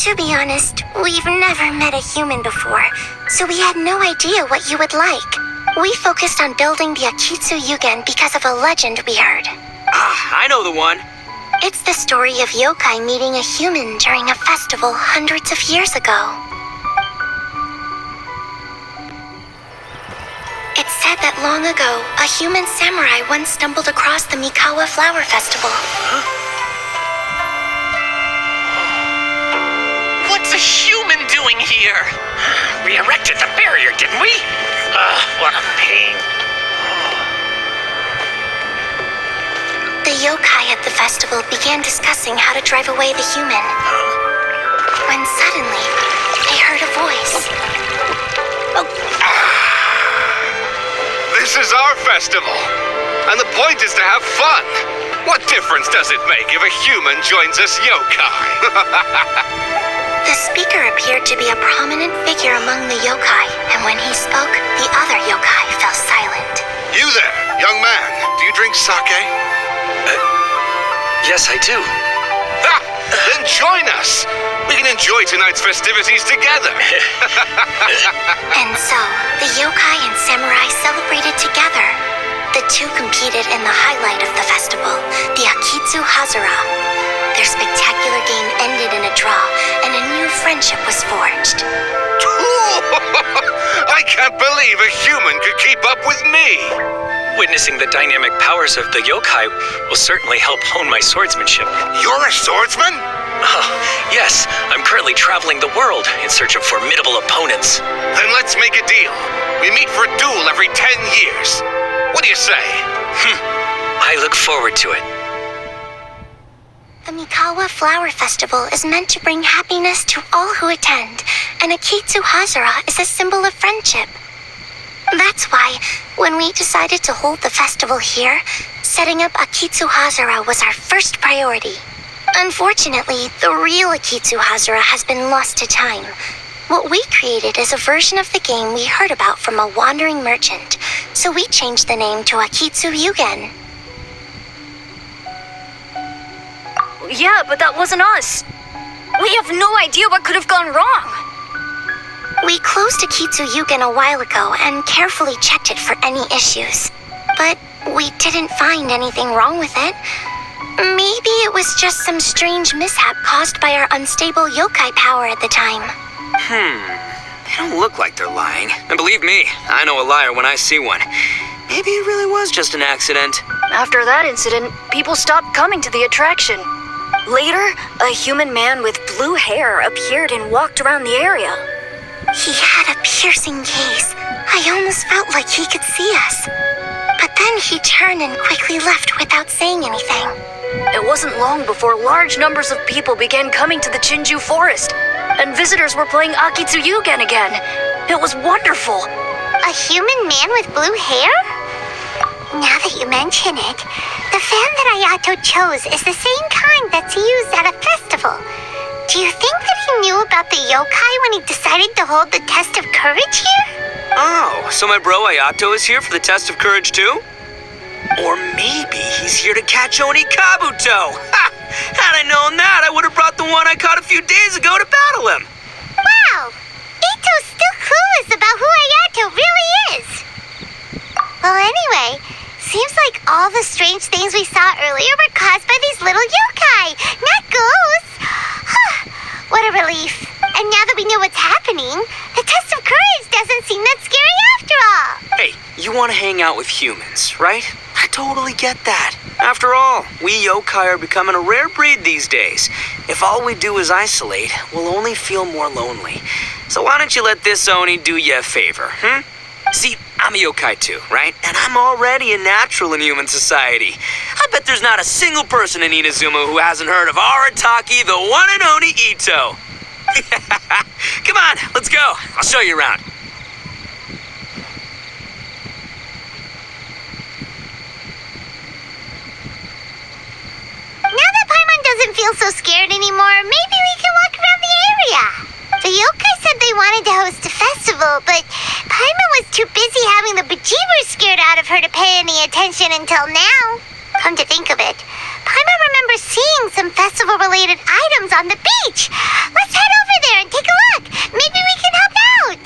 To be honest, we've never met a human before, so we had no idea what you would like. We focused on building the Akitsu Yugen because of a legend we heard. Ah, I know the one. It's the story of yokai meeting a human during a festival hundreds of years ago. It's said that long ago, a human samurai once stumbled across the Mikawa Flower Festival. What's a human doing here? We erected the barrier, didn't we? What a pain. The yokai at the festival began discussing how to drive away the human. When suddenly, they heard a voice. This is our festival, and the point is to have fun. What difference does it make if a human joins us yokai? The speaker appeared to be a prominent figure among the yokai, and when he spoke, the other yokai fell silent. You there, young man, do you drink sake? Yes, I do. Ah, then join us. We can enjoy tonight's festivities together. And so, the yokai and samurai celebrated together. The two competed in the highlight of the festival, the Akitsu Hazura. Their spectacular game ended in a draw, and a new friendship was forged. I I can't believe a human could keep up with me. Witnessing the dynamic powers of the yokai will certainly help hone my swordsmanship. You're a swordsman? Oh, yes, I'm currently traveling the world in search of formidable opponents. Then let's make a deal. We meet for a duel every 10 years. What do you say? I look forward to it. The Mikawa Flower Festival is meant to bring happiness to all who attend, and Akitsu Hazara is a symbol of friendship. That's why, when we decided to hold the festival here, setting up Akitsu Hazara was our first priority. Unfortunately, the real Akitsu Hazara has been lost to time. What we created is a version of the game we heard about from a wandering merchant, so we changed the name to Akitsu Yugen. Yeah, but that wasn't us. We have no idea what could have gone wrong. We closed Akitsu Yugen a while ago and carefully checked it for any issues. But we didn't find anything wrong with it. Maybe it was just some strange mishap caused by our unstable yokai power at the time. They don't look like they're lying. And believe me, I know a liar when I see one. Maybe it really was just an accident. After that incident, people stopped coming to the attraction. Later, a human man with blue hair appeared and walked around the area. He had a piercing gaze. I almost felt like he could see us. But then he turned and quickly left without saying anything. It wasn't long before large numbers of people began coming to the Chinju forest, and visitors were playing Akitsu Yugen again. It was wonderful. A human man with blue hair? Now that you mention it, the fan that Ayato chose is the same kind that's used at a festival. Do you think that he knew about the yokai when he decided to hold the test of courage here? Oh, so my bro Ayato is here for the test of courage too? Or maybe he's here to catch Oni Kabuto! Ha! Had I known that, I would have brought the one I caught a few days ago to battle him! Wow! Ito's still clueless about who Ayato really is! Well, anyway, seems like all the strange things we saw earlier were caused by these little yokai, not ghosts! What a relief. And now that we know what's happening, the test of courage doesn't seem that scary after all. Hey, you want to hang out with humans, right? I totally get that. After all, we yokai are becoming a rare breed these days. If all we do is isolate, we'll only feel more lonely. So why don't you let this Oni do you a favor, See, I'm a yokai too, right? And I'm already a natural in human society. I bet there's not a single person in Inazuma who hasn't heard of Arataki, the one and only Ito. Come on, let's go. I'll show you around. Now that Paimon doesn't feel so scared anymore, maybe we can walk around the area. The yokai said they wanted to host a festival, but Paimon was too busy having the bejeebers scared out of her to pay any attention until now. Come to think of it, Paimon remembers seeing some festival-related items on the beach. Let's head over there and take a look. Maybe we can help out.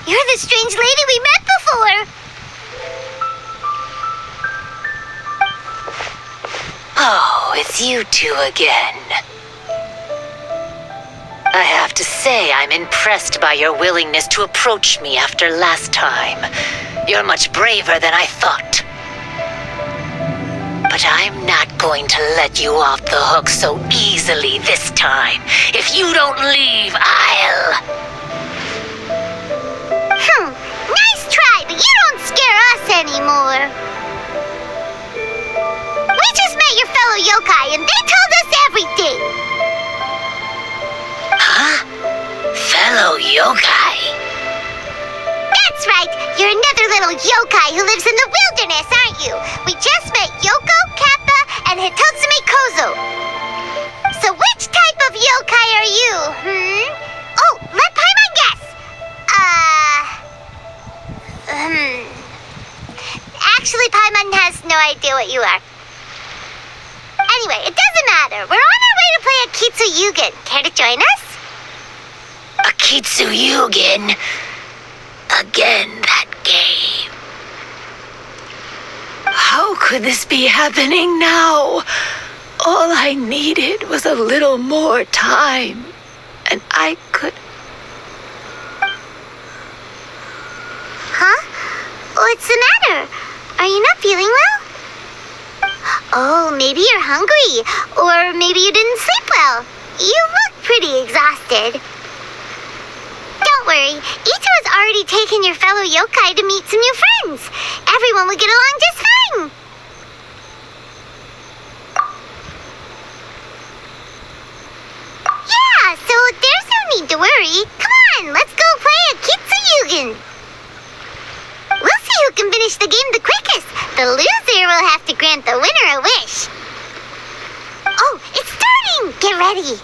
You're the strange lady we met before. Oh, it's you two again. I have to say I'm impressed by your willingness to approach me after last time. You're much braver than I thought. But I'm not going to let you off the hook so easily this time. If you don't leave, I'll... Nice try, but you don't scare us anymore. We just met your fellow yokai and they told us everything. Huh? Fellow yokai? That's yokai who lives in the wilderness, aren't you? We just met Yoko, Kappa, and Hitotsume Kozo. So which type of yokai are you, Oh, let Paimon guess! Actually, Paimon has no idea what you are. Anyway, it doesn't matter. We're on our way to play Akitsu Yugen. Care to join us? Akitsu Yugen. Again, that game. How could this be happening now? All I needed was a little more time, and I could... Huh? What's the matter? Are you not feeling well? Oh, maybe you're hungry. Or maybe you didn't sleep well. You look pretty exhausted. Don't worry. Ito has already taken your fellow yokai to meet some new friends. Everyone will get along just fine. Yeah, so there's no need to worry. Come on, let's go play Akitsu Yugen. We'll see who can finish the game the quickest. The loser will have to grant the winner a wish. Oh, it's starting! Get ready.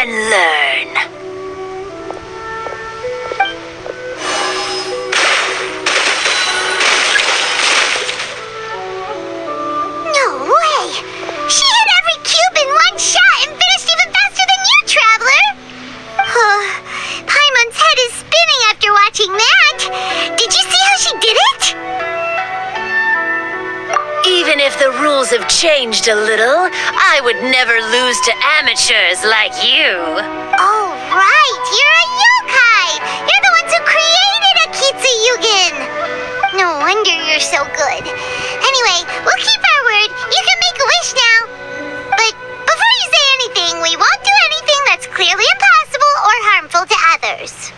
and learn. No way! She hit every cube in one shot and finished even faster than you, Traveler! Paimon's head is spinning after watching that. Did you see how she did it? Even if the rules have changed a little, I would never lose to amateurs like you. Oh, right. You're a yokai. You're the ones who created Akitsuyugen. No wonder you're so good. Anyway, we'll keep our word. You can make a wish now. But before you say anything, we won't do anything that's clearly impossible or harmful to others.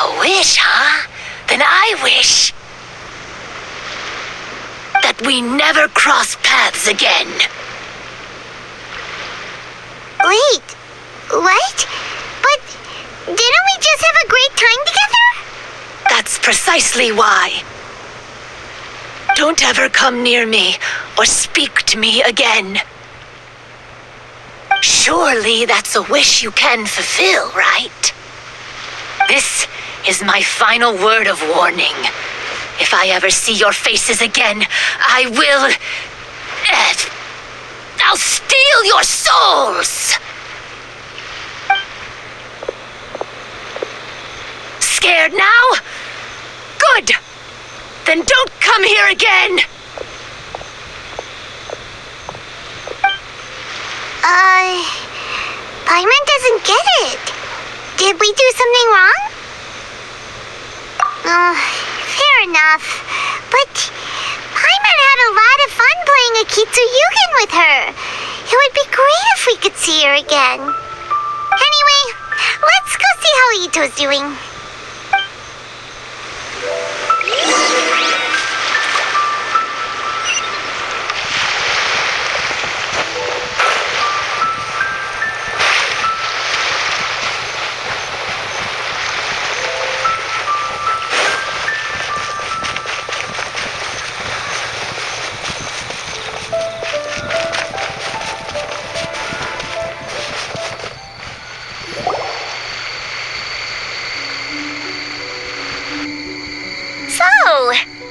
A wish, huh? Then I wish that we never cross paths again. Wait, what? But didn't we just have a great time together? That's precisely why. Don't ever come near me or speak to me again. Surely that's a wish you can fulfill, right? This is my final word of warning. If I ever see your faces again, I will... I'll steal your souls! Scared now? Good! Then don't come here again! Paimon doesn't get it. Did we do something wrong? Fair enough. But Paimon had a lot of fun playing Akitsuyugen with her. It would be great if we could see her again. Anyway, let's go see how Ito's doing.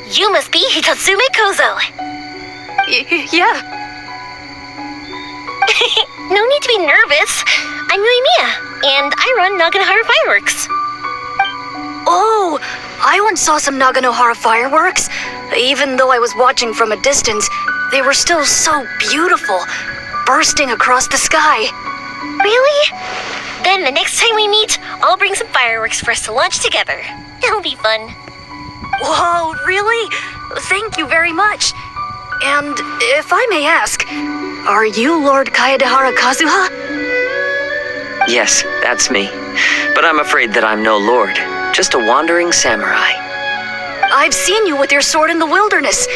You must be Hitatsume Kozo. Yeah. No need to be nervous. I'm Yuimiya, and I run Naganohara Fireworks. Oh, I once saw some Naganohara fireworks. Even though I was watching from a distance, they were still so beautiful, bursting across the sky. Really? Then the next time we meet, I'll bring some fireworks for us to launch together. It'll be fun. Whoa, really? Thank you very much. And if I may ask, are you Lord Kaedehara Kazuha? Yes, that's me. But I'm afraid that I'm no lord, just a wandering samurai. I've seen you with your sword in the wilderness.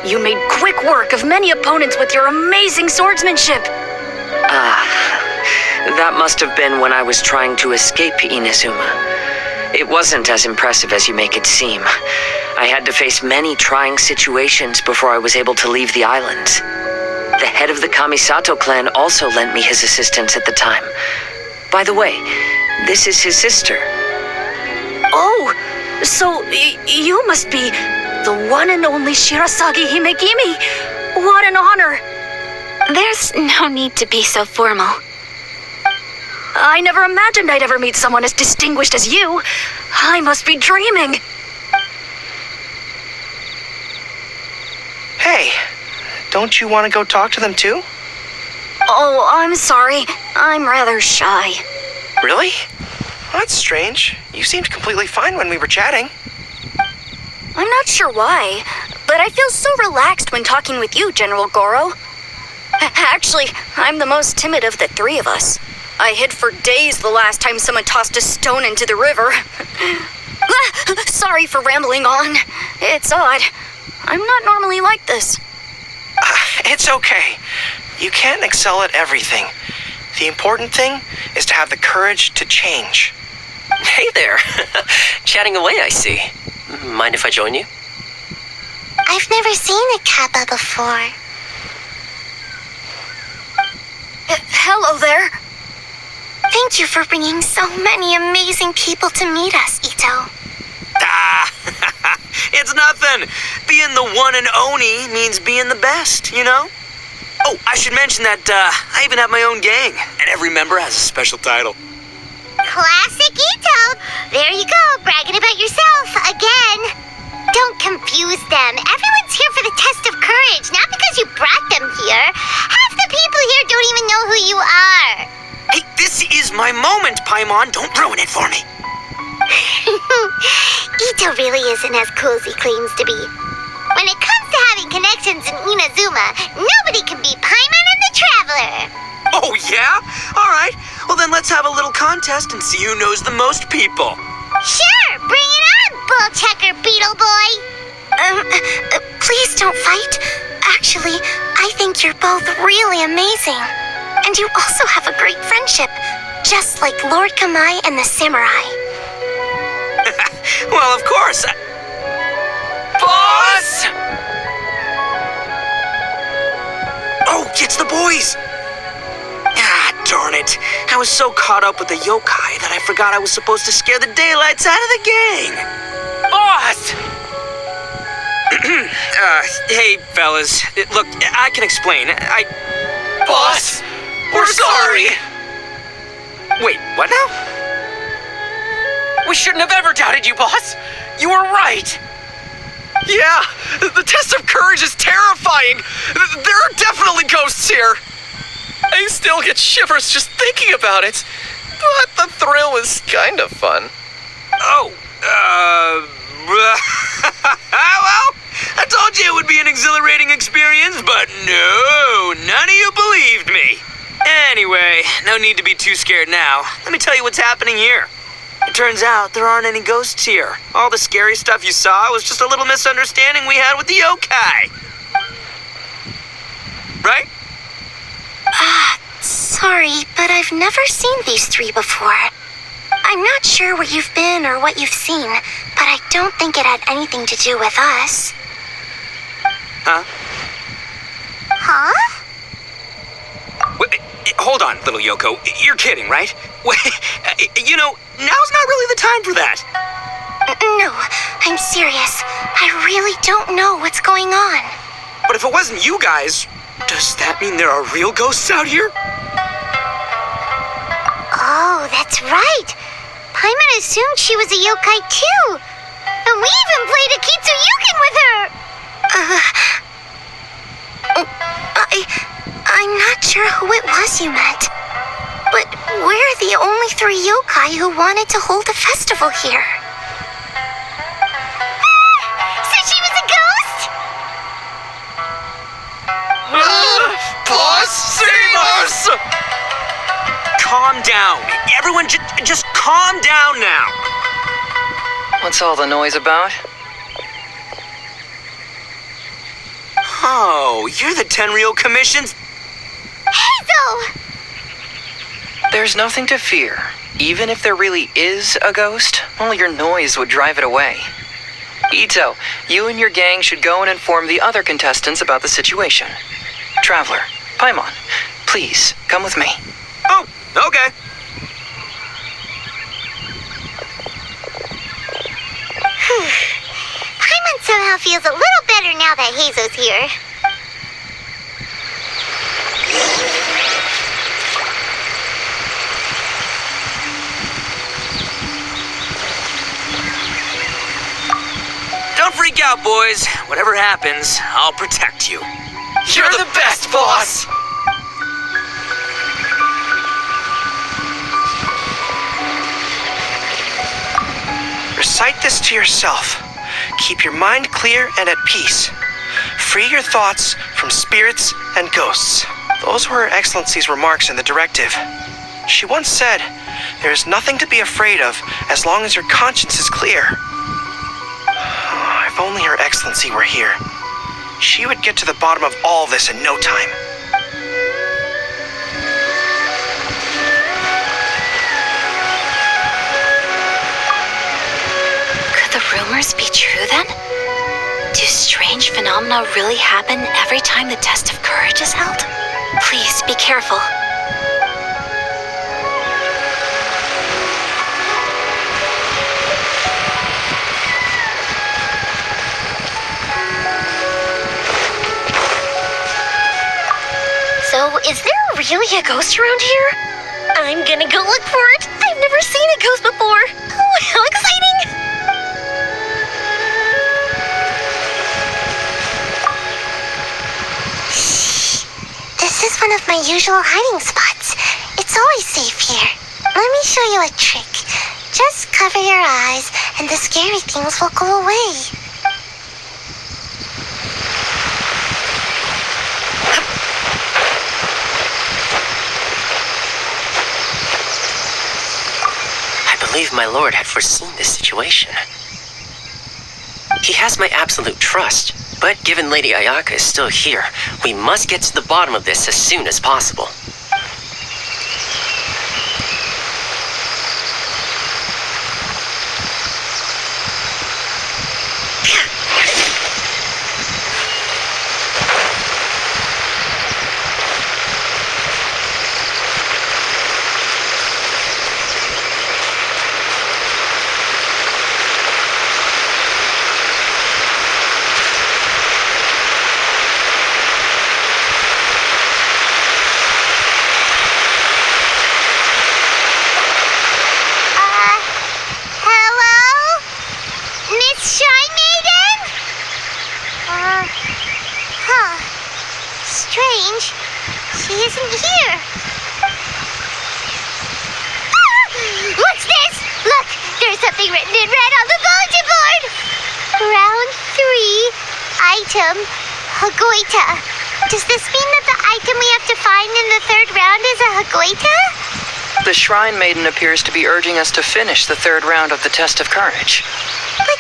You made quick work of many opponents with your amazing swordsmanship. That must have been when I was trying to escape Inazuma. It wasn't as impressive as you make it seem. I had to face many trying situations before I was able to leave the islands. The head of the Kamisato clan also lent me his assistance at the time. By the way, this is his sister. Oh, so you must be the one and only Shirasagi Himegimi. What an honor. There's no need to be so formal. I never imagined I'd ever meet someone as distinguished as you. I must be dreaming. Hey, don't you want to go talk to them too? Oh, I'm sorry. I'm rather shy. Really? Well, that's strange. You seemed completely fine when we were chatting. I'm not sure why, but I feel so relaxed when talking with you, General Goro. Actually, I'm the most timid of the three of us. I hid for days the last time someone tossed a stone into the river. Sorry for rambling on. It's odd. I'm not normally like this. It's okay. You can't excel at everything. The important thing is to have the courage to change. Hey there. Chatting away, I see. Mind if I join you? I've never seen a kappa before. Hello there. Thank you for bringing so many amazing people to meet us, Ito. It's nothing. Being the one and only means being the best, you know? Oh, I should mention that I even have my own gang, and every member has a special title. Classic Ito! There you go, bragging about yourself again. Don't confuse them. Everyone's Paimons here for the test of courage, not because you brought them here. Half the people here don't even know who you are. Hey, this is my moment, Paimon. Don't ruin it for me. Ito really isn't as cool as he claims to be. When it comes to having connections in Inazuma, nobody can beat Paimon and the Traveler. Oh, yeah? All right. Well, then let's have a little contest and see who knows the most people. Sure, bring it on, Bull Checker Beetle Boy. Please don't fight. Actually, I think you're both really amazing. And you also have a great friendship, just like Lord Kamai and the Samurai. Well, of course. Boss! Oh, it's the boys! Ah, darn it. I was so caught up with the yokai that I forgot I was supposed to scare the daylights out of the gang. Boss! Hey, fellas. Look, I can explain. Boss, we're sorry. Wait, what now? We shouldn't have ever doubted you, boss. You were right. Yeah, the test of courage is terrifying. There are definitely ghosts here. I still get shivers just thinking about it. But the thrill was kind of fun. Oh, well, I told you it would be an exhilarating experience, but no, none of you believed me. Anyway, no need to be too scared now. Let me tell you what's happening here. It turns out there aren't any ghosts here. All the scary stuff you saw was just a little misunderstanding we had with the yokai. Right? Sorry, but I've never seen these three before. I'm not sure where you've been or what you've seen, but I don't think it had anything to do with us. Huh? Huh? Wait, hold on, little Yoko. You're kidding, right? Wait, you know, now's not really the time for that. No, I'm serious. I really don't know what's going on. But if it wasn't you guys, does that mean there are real ghosts out here? Oh, that's right. Paimon assumed she was a yokai too. And we even played a Kitsuyukin with her. I'm not sure who it was you met. But we're the only three yokai who wanted to hold a festival here. So she was a ghost? Boss, save us! Calm down. Everyone, just calm down now. What's all the noise about? Oh, you're the Tenryou Commission's... Hazel! There's nothing to fear. Even if there really is a ghost, only your noise would drive it away. Ito, you and your gang should go and inform the other contestants about the situation. Traveler, Paimon, please, come with me. Oh, okay. Paimon somehow feels a little better now that Hazo's here. Don't freak out, boys. Whatever happens, I'll protect you. You're the best, boss! Recite this to yourself. Keep your mind clear and at peace. Free your thoughts from spirits and ghosts. Those were Her Excellency's remarks in the directive. She once said, there is nothing to be afraid of as long as your conscience is clear. If only Her Excellency were here. She would get to the bottom of all this in no time. Could the rumors be true then? Do strange phenomena really happen every time the test of courage is held? Please be careful. So, is there really a ghost around here? I'm gonna go look for it. I've never seen a ghost before. Oh, how exciting! one of my usual hiding spots. It's always safe here. Let me show you a trick. Just cover your eyes and the scary things will go away. I believe my lord had foreseen this situation. He has my absolute trust, but given Lady Ayaka is still here, we must get to the bottom of this as soon as possible. Strange. She isn't here. What's this? Look, there's something written in red on the bulletin board. Round 3, item, Hagoita. Does this mean that the item we have to find in the 3rd round is a Hagoita? The Shrine Maiden appears to be urging us to finish the 3rd round of the Test of Courage. But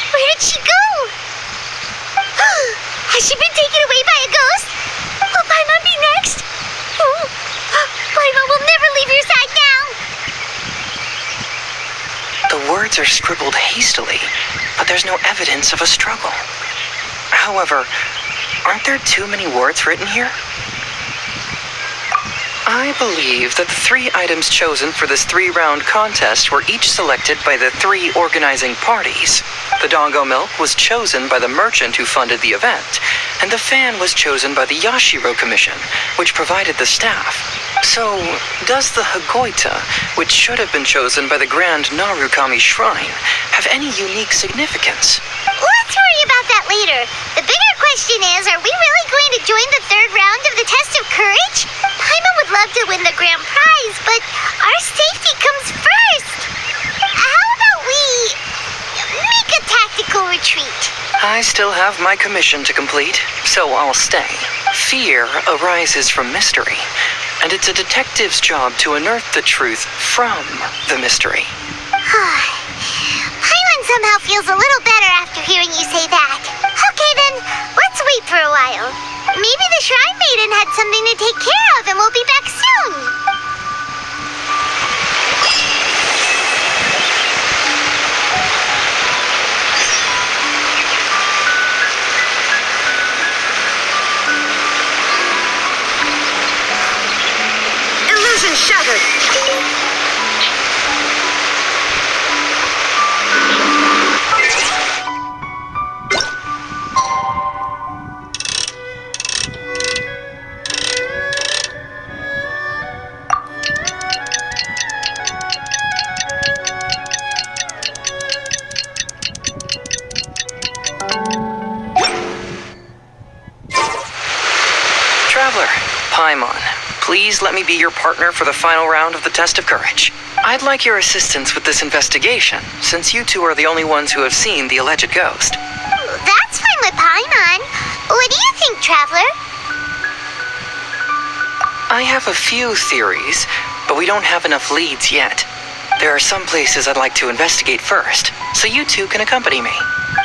where did she go? Has she been taken away by a ghost? Will Paimon be next? Oh, Paimon will never leave your side now. The words are scribbled hastily, but there's no evidence of a struggle. However, aren't there too many words written here? I believe that the 3 items chosen for this 3-round contest were each selected by the 3 organizing parties. The Dongo Milk was chosen by the merchant who funded the event, and the fan was chosen by the Yashiro Commission, which provided the staff. So, does the Hagoita, which should have been chosen by the Grand Narukami Shrine, have any unique significance? Let's worry about that later. The bigger question is, are we really going to join the 3rd round of the Test of Courage? Paimon would love to win the grand prize, but our safety comes first. How about we make a tactical retreat? I still have my commission to complete, so I'll stay. Fear arises from mystery, and it's a detective's job to unearth the truth from the mystery. Paimon somehow feels a little better after hearing you say that. Okay then, let's wait for a while. Maybe the Shrine Maiden had something to take care of and we'll be back soon. Illusion shattered. Traveler, Paimon, please let me be your partner for the final round of the Test of Courage. I'd like your assistance with this investigation, since you 2 are the only ones who have seen the alleged ghost. That's fine with Paimon. What do you think, Traveler? I have a few theories, but we don't have enough leads yet. There are some places I'd like to investigate first, so you 2 can accompany me.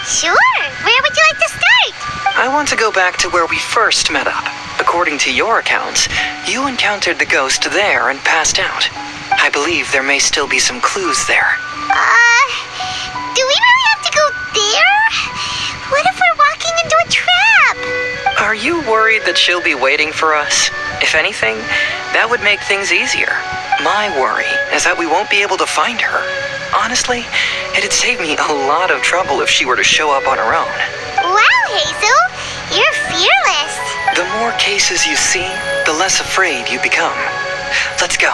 Sure. Where would you like to start? I want to go back to where we first met up. According to your accounts, you encountered the ghost there and passed out. I believe there may still be some clues there. Do we really have to go there? What if we're walking into a trap? Are you worried that she'll be waiting for us? If anything, that would make things easier. My worry is that we won't be able to find her. Honestly, it'd save me a lot of trouble if she were to show up on her own. Wow, Hazel, you're fearless. The more cases you see, the less afraid you become. Let's go.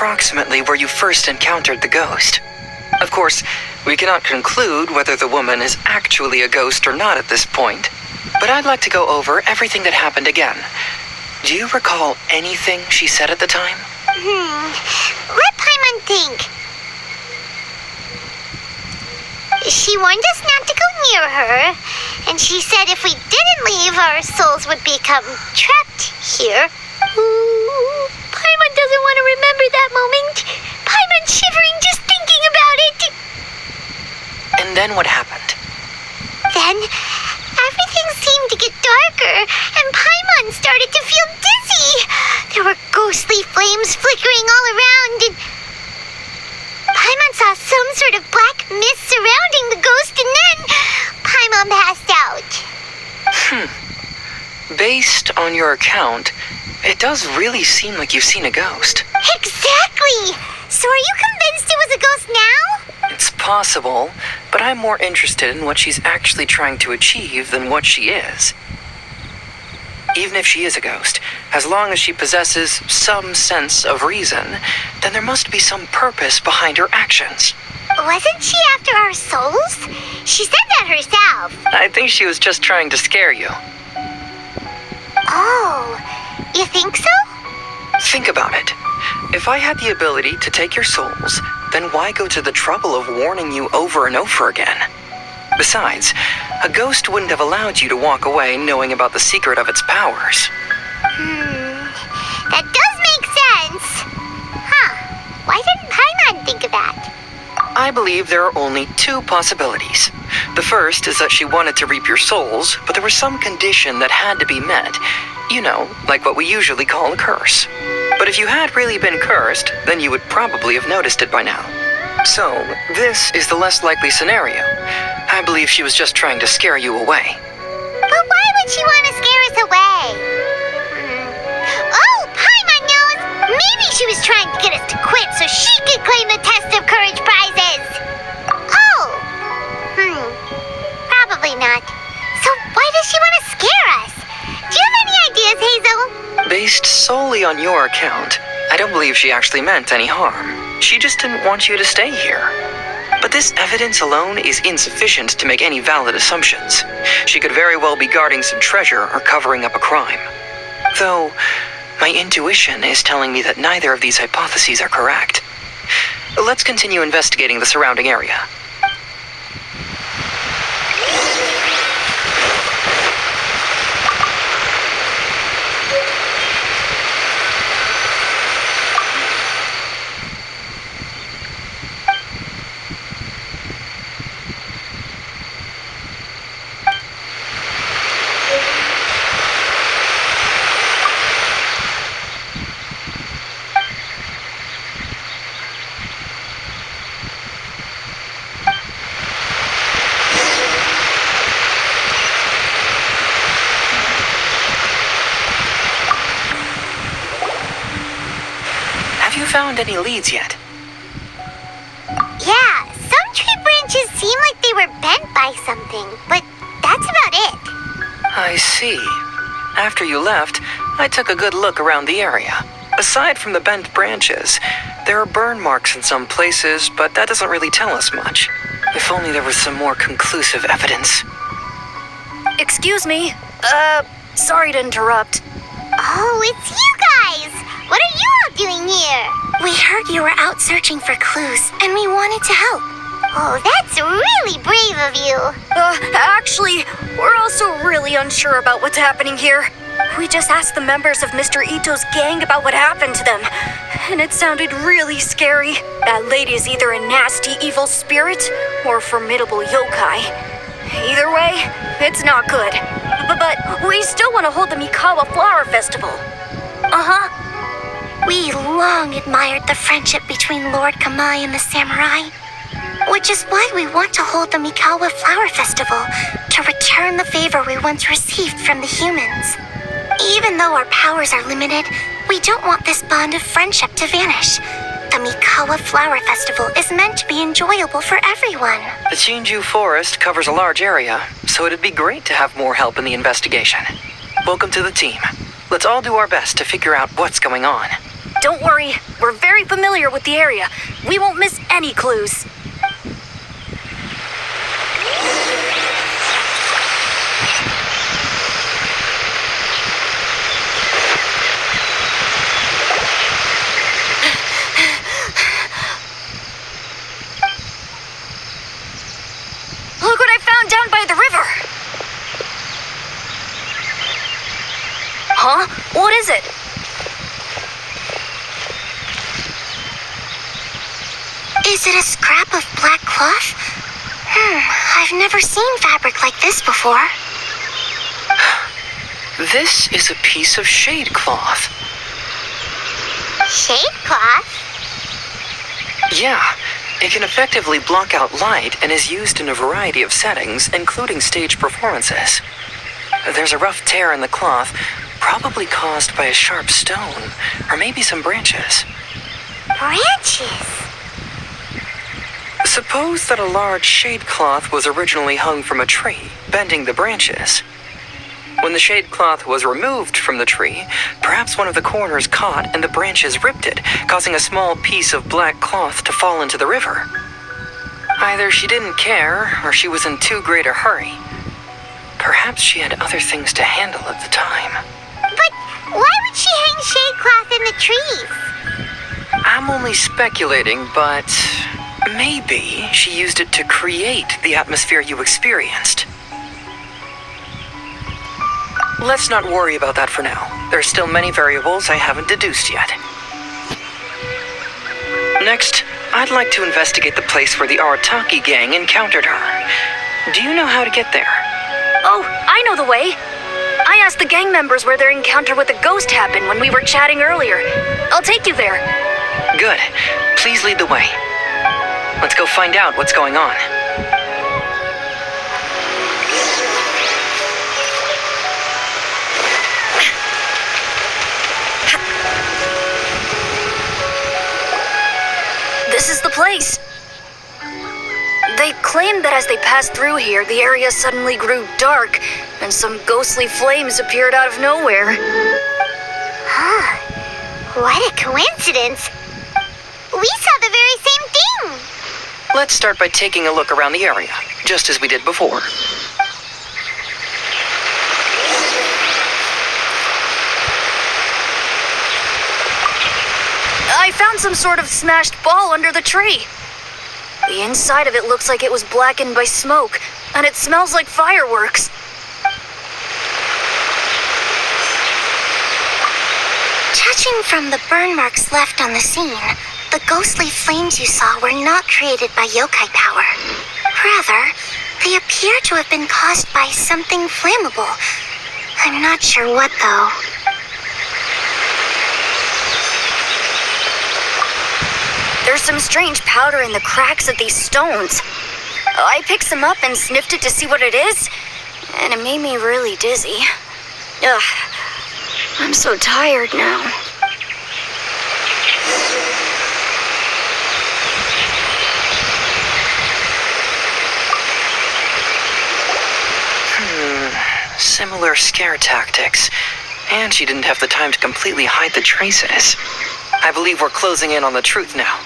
approximately where you first encountered the ghost. Of course, we cannot conclude whether the woman is actually a ghost or not at this point, but I'd like to go over everything that happened again. Do you recall anything she said at the time? Let Paimon think. She warned us not to go near her, and she said if we didn't leave, our souls would become trapped here. Ooh, Paimon doesn't want to remember that moment. Paimon's shivering just thinking about it. And then what happened? Then, everything seemed to get darker, and Paimon started to feel dizzy. There were ghostly flames flickering all around, and Paimon saw some sort of black mist surrounding the ghost, and then Paimon passed out. Based on your account, it does really seem like you've seen a ghost. Exactly! So are you convinced it was a ghost now? It's possible, but I'm more interested in what she's actually trying to achieve than what she is. Even if she is a ghost, as long as she possesses some sense of reason, then there must be some purpose behind her actions. Wasn't she after our souls? She said that herself. I think she was just trying to scare you. Oh, you think so? Think about it. If I had the ability to take your souls, then why go to the trouble of warning you over and over again? Besides, a ghost wouldn't have allowed you to walk away knowing about the secret of its powers. That does make sense. Why didn't Paimon think of that? I believe there are only two possibilities. The first is that she wanted to reap your souls, but there was some condition that had to be met. You know, like what we usually call a curse. But if you had really been cursed, then you would probably have noticed it by now. So, this is the less likely scenario. I believe she was just trying to scare you away. But why would she want to scare us away? Oh, Paimon knows! Maybe she was trying to get us to quit so she could claim the Test of Courage prizes! Oh! Probably not. So why does she want to scare us? Do you have any ideas, Hazel? Based solely on your account, I don't believe she actually meant any harm. She just didn't want you to stay here. But this evidence alone is insufficient to make any valid assumptions. She could very well be guarding some treasure or covering up a crime. Though, my intuition is telling me that neither of these hypotheses are correct. Let's continue investigating the surrounding area. Found any leads yet? Yeah, some tree branches seem like they were bent by something, but that's about it. I see. After you left, I took a good look around the area. Aside from the bent branches, there are burn marks in some places, but that doesn't really tell us much. If only there was some more conclusive evidence. Excuse me. Sorry to interrupt. Oh, it's you guys! What are you all doing here? We heard you were out searching for clues, and we wanted to help. Oh, that's really brave of you. Actually, we're also really unsure about what's happening here. We just asked the members of Mr. Ito's gang about what happened to them, and it sounded really scary. That lady is either a nasty evil spirit or a formidable yokai. Either way, it's not good. But we still want to hold the Mikawa Flower Festival. We long admired the friendship between Lord Kamai and the samurai, which is why we want to hold the Mikawa Flower Festival to return the favor we once received from the humans. Even though our powers are limited, we don't want this bond of friendship to vanish. The Mikawa Flower Festival is meant to be enjoyable for everyone. The Chinju Forest covers a large area, so it'd be great to have more help in the investigation. Welcome to the team. Let's all do our best to figure out what's going on. Don't worry, we're very familiar with the area. We won't miss any clues. Look what I found down by the river! Huh? What is it? Is it a scrap of black cloth? I've never seen fabric like this before. This is a piece of shade cloth. Shade cloth? Yeah, it can effectively block out light and is used in a variety of settings, including stage performances. There's a rough tear in the cloth, probably caused by a sharp stone, or maybe some branches. Branches? Suppose that a large shade cloth was originally hung from a tree, bending the branches. When the shade cloth was removed from the tree, perhaps one of the corners caught and the branches ripped it, causing a small piece of black cloth to fall into the river. Either she didn't care, or she was in too great a hurry. Perhaps she had other things to handle at the time. But why would she hang shade cloth in the trees? I'm only speculating, but maybe she used it to create the atmosphere you experienced. Let's not worry about that for now. There are still many variables I haven't deduced yet. Next, I'd like to investigate the place where the Arataki gang encountered her. Do you know how to get there? Oh, I know the way. I asked the gang members where their encounter with the ghost happened when we were chatting earlier. I'll take you there. Good. Please lead the way. Let's go find out what's going on. This is the place. They claimed that as they passed through here, the area suddenly grew dark, and some ghostly flames appeared out of nowhere. What a coincidence. We saw the very same thing. Let's start by taking a look around the area, just as we did before. I found some sort of smashed ball under the tree. The inside of it looks like it was blackened by smoke, and it smells like fireworks. Judging from the burn marks left on the scene, the ghostly flames you saw were not created by yokai power. Rather, they appear to have been caused by something flammable. I'm not sure what, though. There's some strange powder in the cracks of these stones. I picked some up and sniffed it to see what it is, and it made me really dizzy. Ugh, I'm so tired now. Similar scare tactics. And she didn't have the time to completely hide the traces. I believe we're closing in on the truth now.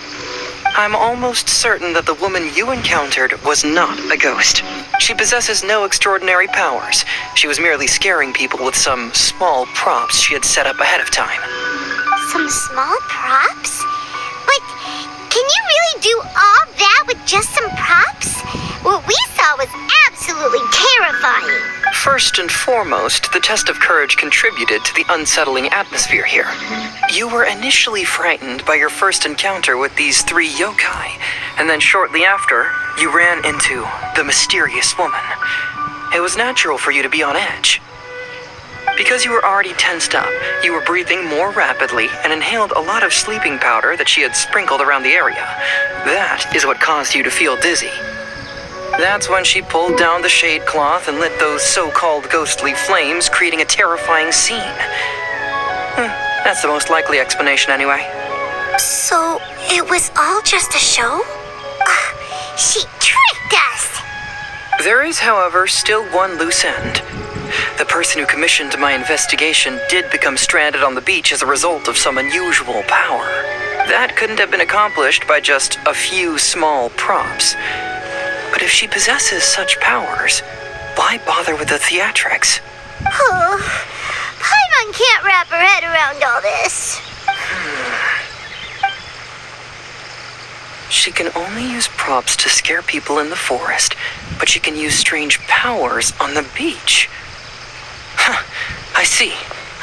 I'm almost certain that the woman you encountered was not a ghost. She possesses no extraordinary powers. She was merely scaring people with some small props she had set up ahead of time. Some small props? But can you really do all that with just some props? What we saw was absolutely terrifying. First and foremost, the test of courage contributed to the unsettling atmosphere here. You were initially frightened by your first encounter with these three yokai, and then shortly after, you ran into the mysterious woman. It was natural for you to be on edge. Because you were already tensed up, you were breathing more rapidly and inhaled a lot of sleeping powder that she had sprinkled around the area. That is what caused you to feel dizzy. That's when she pulled down the shade cloth and lit those so-called ghostly flames, creating a terrifying scene. That's the most likely explanation anyway. So, it was all just a show? She tricked us! There is, however, still one loose end. The person who commissioned my investigation did become stranded on the beach as a result of some unusual power. That couldn't have been accomplished by just a few small props. But if she possesses such powers, why bother with the theatrics? Oh, Paimon can't wrap her head around all this. She can only use props to scare people in the forest, but she can use strange powers on the beach. Huh, I see.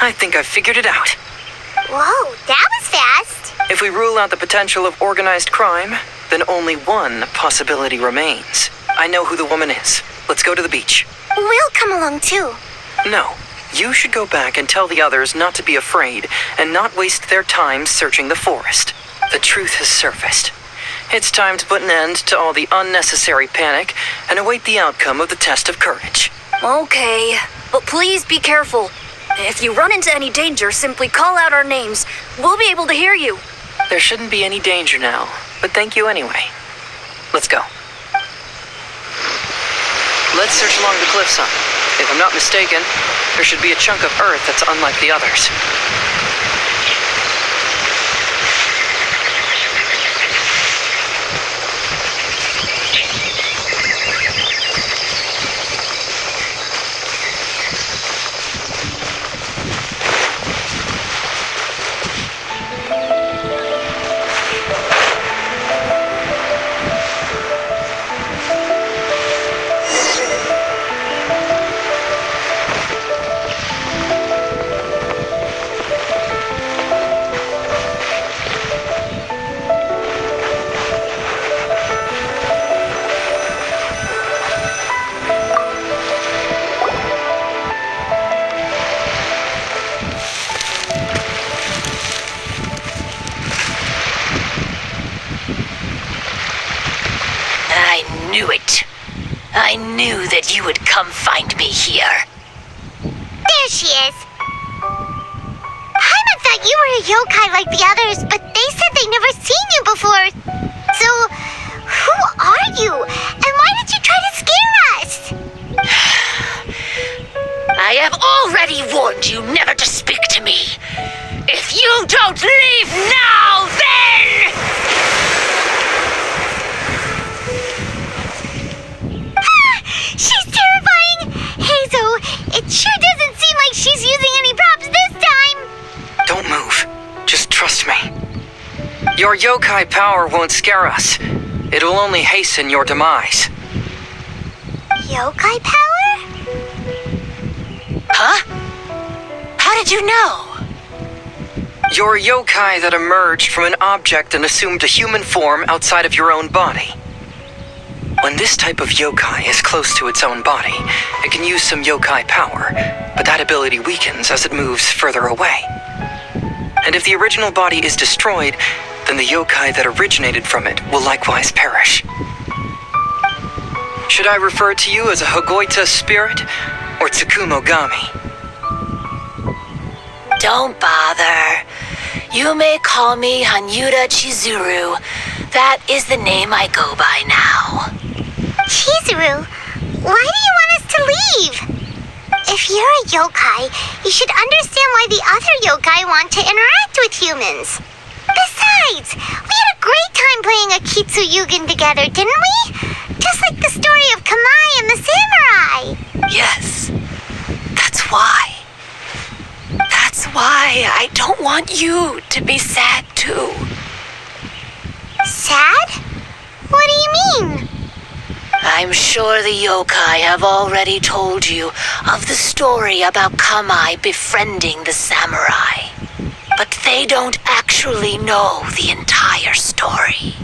I think I've figured it out. Whoa, that was fast. If we rule out the potential of organized crime, then only one possibility remains. I know who the woman is. Let's go to the beach. We'll come along too. No. You should go back and tell the others not to be afraid and not waste their time searching the forest. The truth has surfaced. It's time to put an end to all the unnecessary panic and await the outcome of the test of courage. Okay, but please be careful. If you run into any danger, simply call out our names. We'll be able to hear you. There shouldn't be any danger now, but thank you anyway. Let's go. Let's search along the cliffside. If I'm not mistaken, there should be a chunk of earth that's unlike the others. I knew that you would come find me here. There she is. Paimon thought you were a yokai like the others, but they said they'd never seen you before. So, who are you? And why did you try to scare us? I have already warned you never to speak to me. If you don't leave now, then... She's terrifying! Hazel, it sure doesn't seem like she's using any props this time! Don't move. Just trust me. Your yokai power won't scare us. It'll only hasten your demise. Yokai power? Huh? How did you know? You're yokai that emerged from an object and assumed a human form outside of your own body. When this type of yokai is close to its own body, it can use some yokai power, but that ability weakens as it moves further away. And if the original body is destroyed, then the yokai that originated from it will likewise perish. Should I refer to you as a Hagoita spirit or Tsukumogami? Don't bother. You may call me Hanyuda Chizuru. That is the name I go by now. Chizuru, why do you want us to leave? If you're a yokai, you should understand why the other yokai want to interact with humans. Besides, we had a great time playing Akitsu Yugen together, didn't we? Just like the story of Kamai and the samurai. Yes, that's why. That's why I don't want you to be sad too. Sad? What do you mean? I'm sure the yokai have already told you of the story about Kamai befriending the samurai. But they don't actually know the entire story.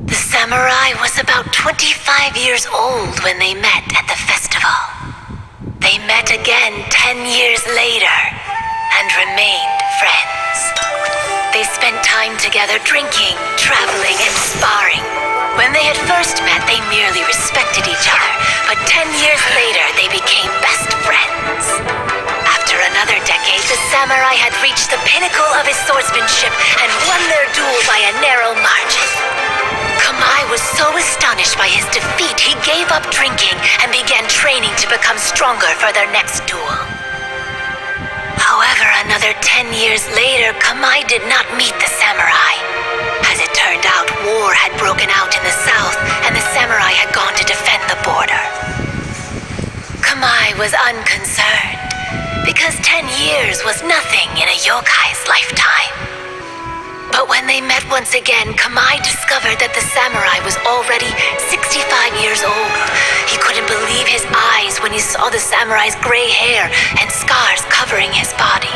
The samurai was about 25 years old when they met at the festival. They met again 10 years later and remained friends. They spent time together drinking, traveling, and sparring. When they had first met, they merely respected each other, but 10 years later, they became best friends. After another decade, the samurai had reached the pinnacle of his swordsmanship and won their duel by a narrow margin. Kamai was so astonished by his defeat, he gave gave up drinking and began training to become stronger for their next duel. However, another 10 years later, Kamai did not meet the samurai. As it turned out, war had broken out in the south, and the samurai had gone to defend the border. Kamai was unconcerned, because 10 years was nothing in a yokai's lifetime. But when they met once again, Kamai discovered that the samurai was already 65 years old. He couldn't believe his eyes when he saw the samurai's gray hair and scars covering his body.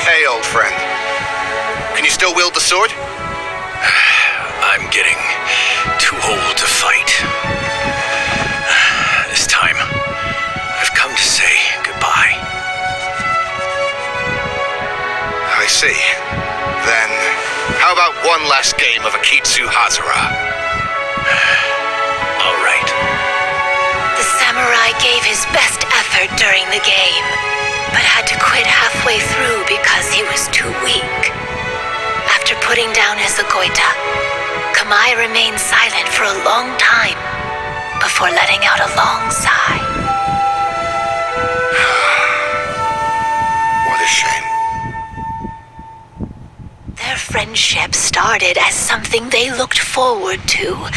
Hey, old friend. Can you still wield the sword? I'm getting too old to fight. This time, I've come to say goodbye. I see. Then, how about one last game of Akitsu Hazura? All right. The samurai gave his best effort during the game, but had to quit halfway through because he was too weak. After putting down his agoita, Kamai remained silent for a long time before letting out a long sigh. What a shame. Their friendship started as something they looked forward to,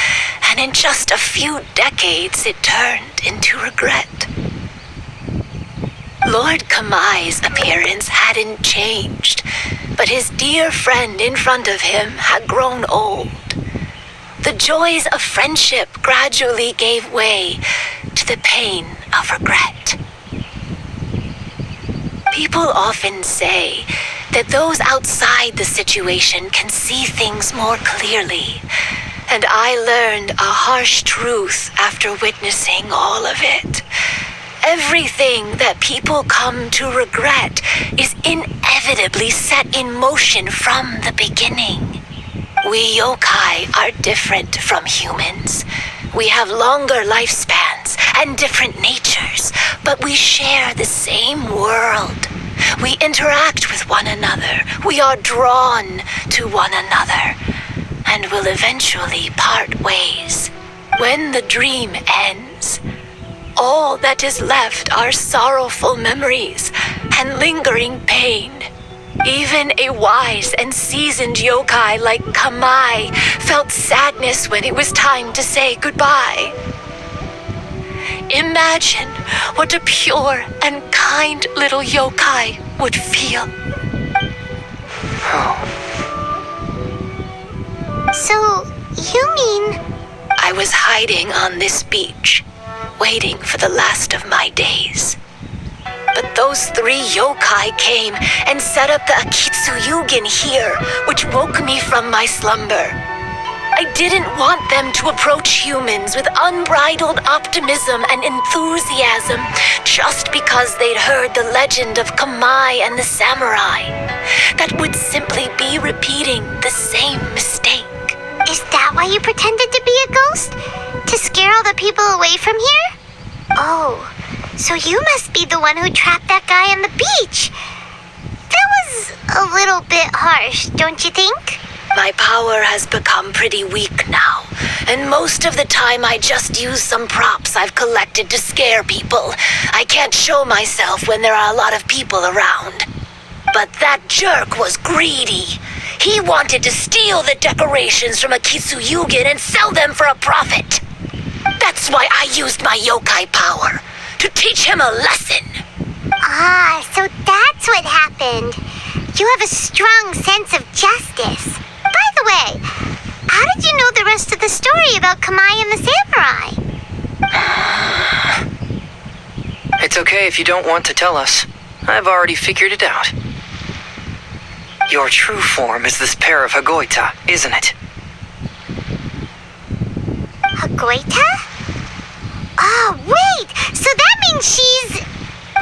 and in just a few decades it turned into regret. Lord Kamai's appearance hadn't changed, but his dear friend in front of him had grown old. The joys of friendship gradually gave way to the pain of regret. People often say that those outside the situation can see things more clearly, and I learned a harsh truth after witnessing all of it. Everything that people come to regret is inevitably set in motion from the beginning. We yokai are different from humans. We have longer lifespans and different natures, but we share the same world. We interact with one another. We are drawn to one another, and will eventually part ways. When the dream ends, all that is left are sorrowful memories and lingering pain. Even a wise and seasoned yokai like Kamai felt sadness when it was time to say goodbye. Imagine what a pure and kind little yokai would feel. So, you mean... I was hiding on this beach, waiting for the last of my days. But those 3 yokai came and set up the Akitsu Yugen here, which woke me from my slumber. I didn't want them to approach humans with unbridled optimism and enthusiasm just because they'd heard the legend of Kamai and the samurai. That would simply be repeating the same mistake. Is that why you pretended to be a ghost? To scare all the people away from here? Oh, so you must be the one who trapped that guy on the beach. That was a little bit harsh, don't you think? My power has become pretty weak now, and most of the time I just use some props I've collected to scare people. I can't show myself when there are a lot of people around. But that jerk was greedy. He wanted to steal the decorations from Akitsu Yugen and sell them for a profit. That's why I used my yokai power, to teach him a lesson. Ah, so that's what happened. You have a strong sense of justice. By the way, how did you know the rest of the story about Kamai and the samurai? It's okay if you don't want to tell us. I've already figured it out. Your true form is this pair of Hagoita, isn't it? Hagoita? Oh, wait! So that means she's...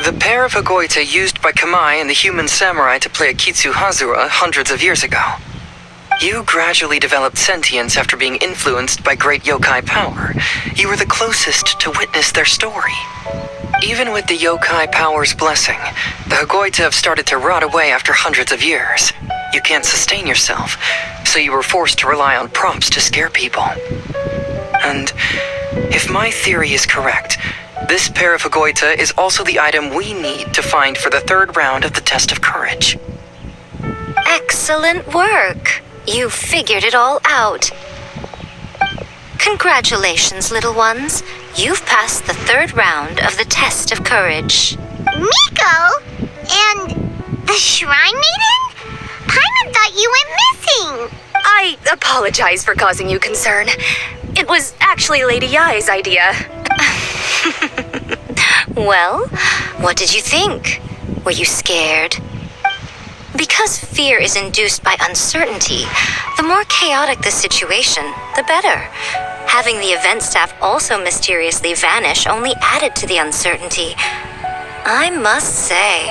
The pair of Hagoita used by Kamai and the human samurai to play Akitsu Hazura hundreds of years ago. You gradually developed sentience after being influenced by great yokai power. You were the closest to witness their story. Even with the yokai power's blessing, the Hagoita have started to rot away after hundreds of years. You can't sustain yourself, so you were forced to rely on props to scare people. And If my theory is correct, this pair of Hagoita is also the item we need to find for the third round of the test of courage. Excellent work. You figured it all out. Congratulations, little ones. You've passed the third round of the test of courage. Miko? And the Shrine Maiden? Paimon thought you went missing. I apologize for causing you concern. It was actually Lady Yai's idea. Well, what did you think? Were you scared? Because fear is induced by uncertainty, the more chaotic the situation, the better. Having the event staff also mysteriously vanish only added to the uncertainty. I must say,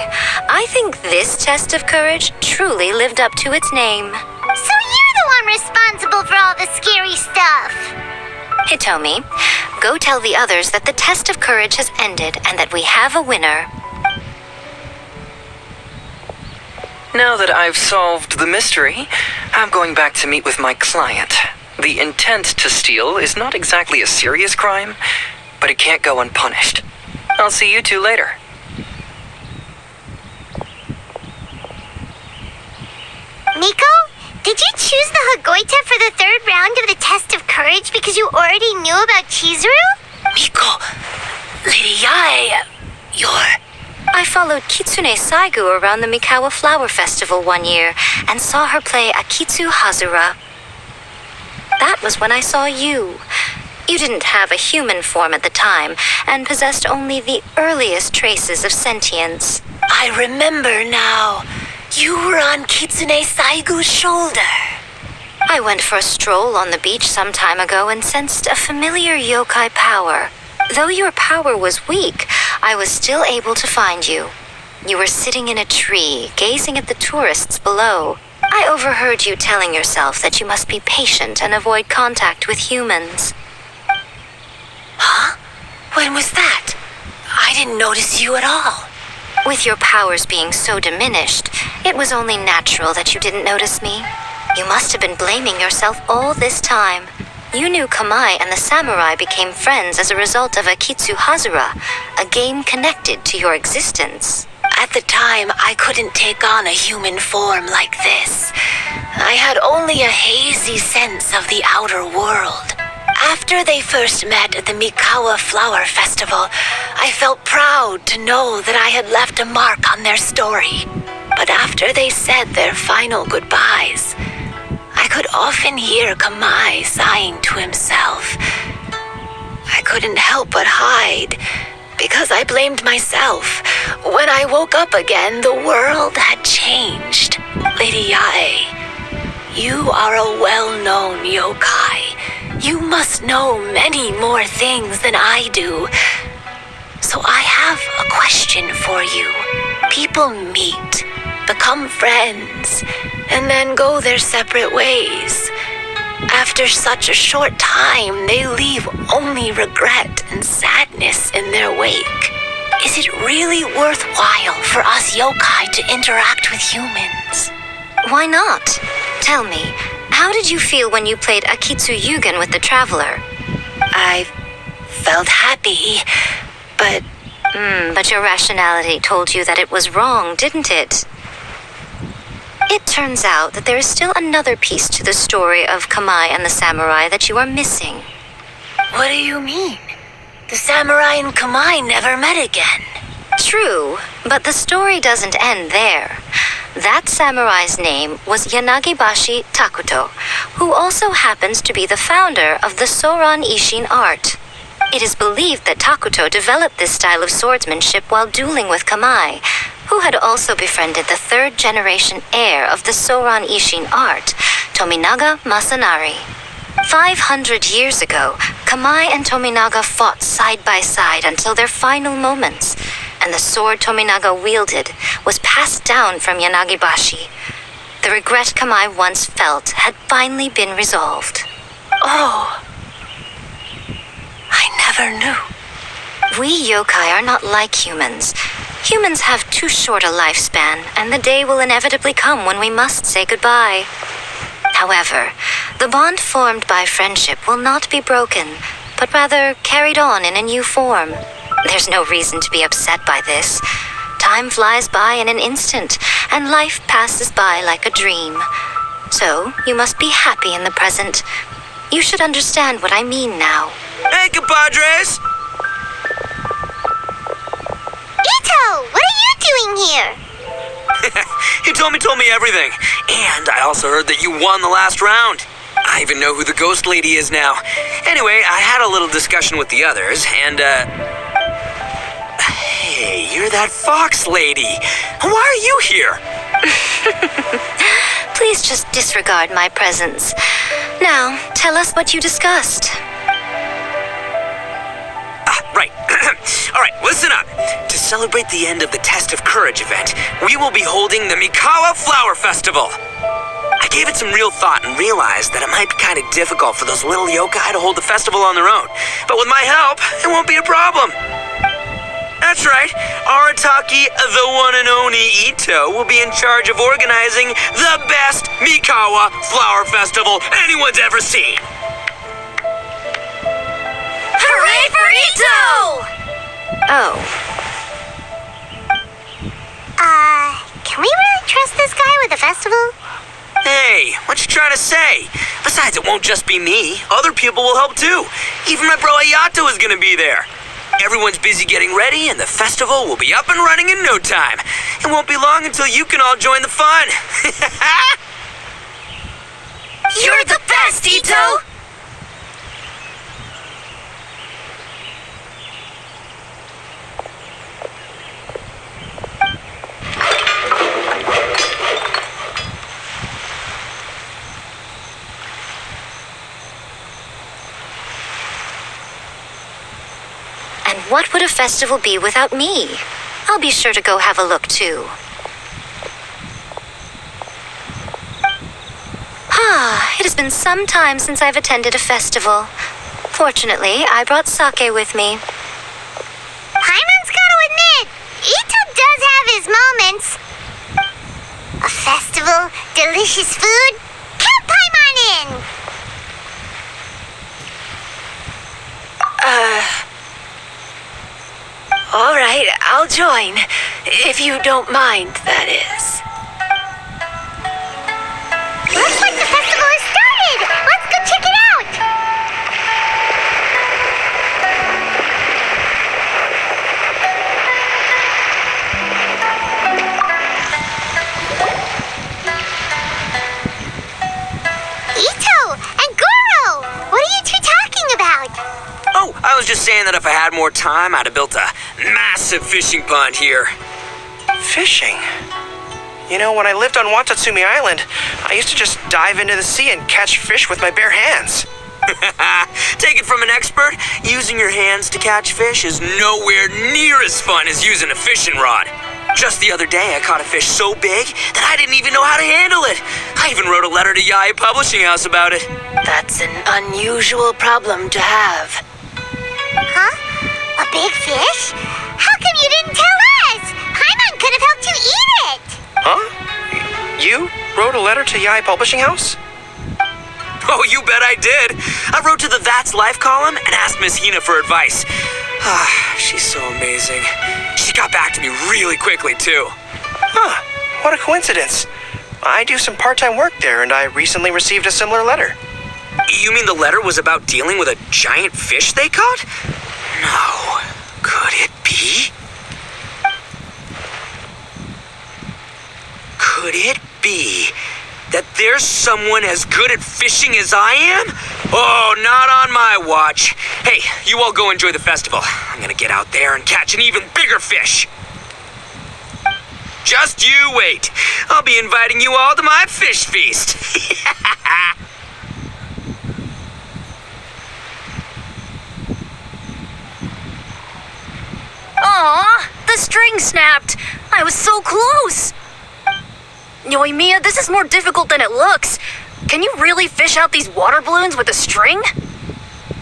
I think this test of courage truly lived up to its name. So you're the one responsible for all the scary stuff. Hitomi, go tell the others that the test of courage has ended and that we have a winner. Now that I've solved the mystery, I'm going back to meet with my client. The intent to steal is not exactly a serious crime, but it can't go unpunished. I'll see you two later. Miko, did you choose the Hagoita for the third round of the test of courage because you already knew about Chizuru? Miko, Lady Yai, you're... I followed Kitsune Saigu around the Mikawa Flower Festival one year and saw her play Akitsu Hazura. That was when I saw you. You didn't have a human form at the time and possessed only the earliest traces of sentience. I remember now. You were on Kitsune Saigu's shoulder. I went for a stroll on the beach some time ago and sensed a familiar yokai power. Though your power was weak, I was still able to find you. You were sitting in a tree, gazing at the tourists below. I overheard you telling yourself that you must be patient and avoid contact with humans. Huh? When was that? I didn't notice you at all. With your powers being so diminished, it was only natural that you didn't notice me. You must have been blaming yourself all this time. You knew Kamai and the samurai became friends as a result of Akitsu Hazura, a game connected to your existence. At the time, I couldn't take on a human form like this. I had only a hazy sense of the outer world. After they first met at the Mikawa Flower Festival, I felt proud to know that I had left a mark on their story. But after they said their final goodbyes, I could often hear Kamai sighing to himself. I couldn't help but hide, because I blamed myself. When I woke up again, the world had changed. Lady Yai, you are a well-known yokai. You must know many more things than I do. So I have a question for you. People meet, become friends, and then go their separate ways. After such a short time, they leave only regret and sadness in their wake. Is it really worthwhile for us yokai to interact with humans? Why not? Tell me, how did you feel when you played Akitsu Yugen with the Traveler? I felt happy, but... But your rationality told you that it was wrong, didn't it? It turns out that there is still another piece to the story of Kamai and the samurai that you are missing. What do you mean? The samurai and Kamai never met again. True, but the story doesn't end there. That samurai's name was Yanagibashi Takuto, who also happens to be the founder of the Soran Ishin art. It is believed that Takuto developed this style of swordsmanship while dueling with Kamai, who had also befriended the third-generation heir of the Soran Ishin art, Tominaga Masanari. 500 years ago, Kamai and Tominaga fought side by side until their final moments, and the sword Tominaga wielded was passed down from Yanagibashi. The regret Kamai once felt had finally been resolved. Oh, I never knew. We yokai are not like humans. Humans have too short a lifespan, and the day will inevitably come when we must say goodbye. However, the bond formed by friendship will not be broken, but rather carried on in a new form. There's no reason to be upset by this. Time flies by in an instant, and life passes by like a dream. So, you must be happy in the present. You should understand what I mean now. Hey, compadres! Ito, what are you doing here? He told me everything. And I also heard that you won the last round. I even know who the ghost lady is now. Anyway, I had a little discussion with the others, and, Hey, you're that fox lady. Why are you here? Please just disregard my presence. Now, tell us what you discussed. Right. All right, listen up. To celebrate the end of the Test of Courage event, we will be holding the Mikawa Flower Festival. I gave it some real thought and realized that it might be kind of difficult for those little yokai to hold the festival on their own. But with my help, it won't be a problem. That's right. Arataki, the one and only Ito, will be in charge of organizing the best Mikawa Flower Festival anyone's ever seen. Hooray for Ito! Oh. Can we really trust this guy with the festival? Hey, what you trying to say? Besides, it won't just be me. Other people will help too. Even my bro Ayato is gonna be there. Everyone's busy getting ready, and the festival will be up and running in no time. It won't be long until you can all join the fun. You're the best, Ito! And what would a festival be without me? I'll be sure to go have a look too. It has been some time since I've attended a festival. Fortunately, I brought sake with me. Paimon's gotta admit, Ito does have his moments. A festival, delicious food. Count Paimon in! All right, I'll join. If you don't mind, that is. Looks like the festival has started! Let's go check it out! Ito and Goro! What are you two talking about? Oh, I was just saying that if I had more time, I'd have built a massive fishing pond here. Fishing? You know, when I lived on Watatsumi Island, I used to just dive into the sea and catch fish with my bare hands. Take it from an expert, using your hands to catch fish is nowhere near as fun as using a fishing rod. Just the other day, I caught a fish so big that I didn't even know how to handle it. I even wrote a letter to Yai Publishing House about it. That's an unusual problem to have. Huh? A big fish? How come you didn't tell us? Paimon could have helped you eat it! Huh? You wrote a letter to Yai Publishing House? Oh, you bet I did. I wrote to the That's Life column and asked Miss Hina for advice. She's so amazing. She got back to me really quickly, too. Huh, what a coincidence. I do some part-time work there, and I recently received a similar letter. You mean the letter was about dealing with a giant fish they caught? No. Could it be? Could it be that there's someone as good at fishing as I am? Oh, not on my watch. Hey, you all go enjoy the festival. I'm gonna get out there and catch an even bigger fish. Just you wait. I'll be inviting you all to my fish feast. Aw, the string snapped. I was so close. Yoimiya, this is more difficult than it looks. Can you really fish out these water balloons with a string?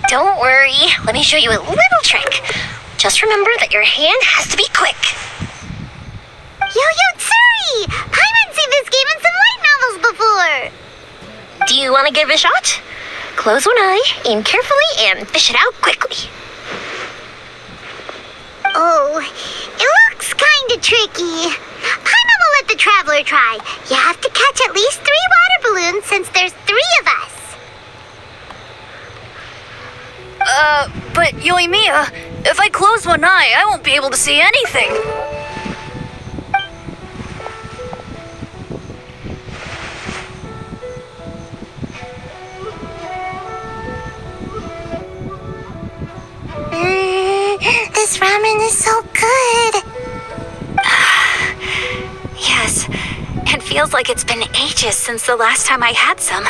Don't worry. Let me show you a little trick. Just remember that your hand has to be quick. Yo-Yo Tsuri! Paimon's seen this game in some light novels before. Do you want to give it a shot? Close one eye, aim carefully, and fish it out quickly. Oh, it looks kinda tricky. Paimon will let the traveler try. You have to catch at least 3 water balloons since there's 3 of us. But Yoimiya, if I close one eye, I won't be able to see anything. This ramen is so good. Yes, it feels like it's been ages since the last time I had some.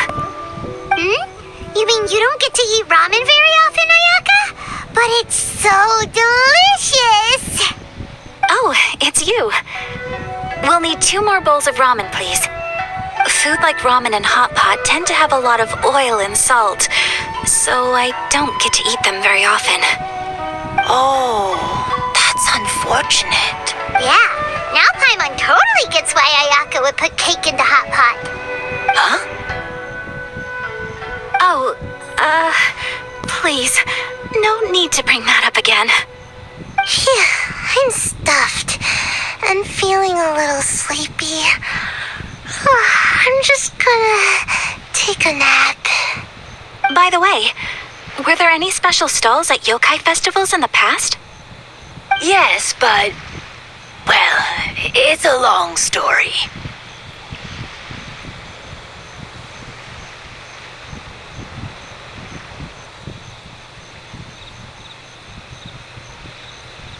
You mean you don't get to eat ramen very often, Ayaka? But it's so delicious! Oh, it's you. We'll need 2 more bowls of ramen, please. Food like ramen and hot pot tend to have a lot of oil and salt, so I don't get to eat them very often. Oh, that's unfortunate. Yeah, now Paimon totally gets why Ayaka would put cake into hot pot. Huh? Oh, please, no need to bring that up again. Phew, I'm stuffed and feeling a little sleepy. I'm just gonna take a nap. By the way, were there any special stalls at yokai festivals in the past? Yes, but... well, it's a long story.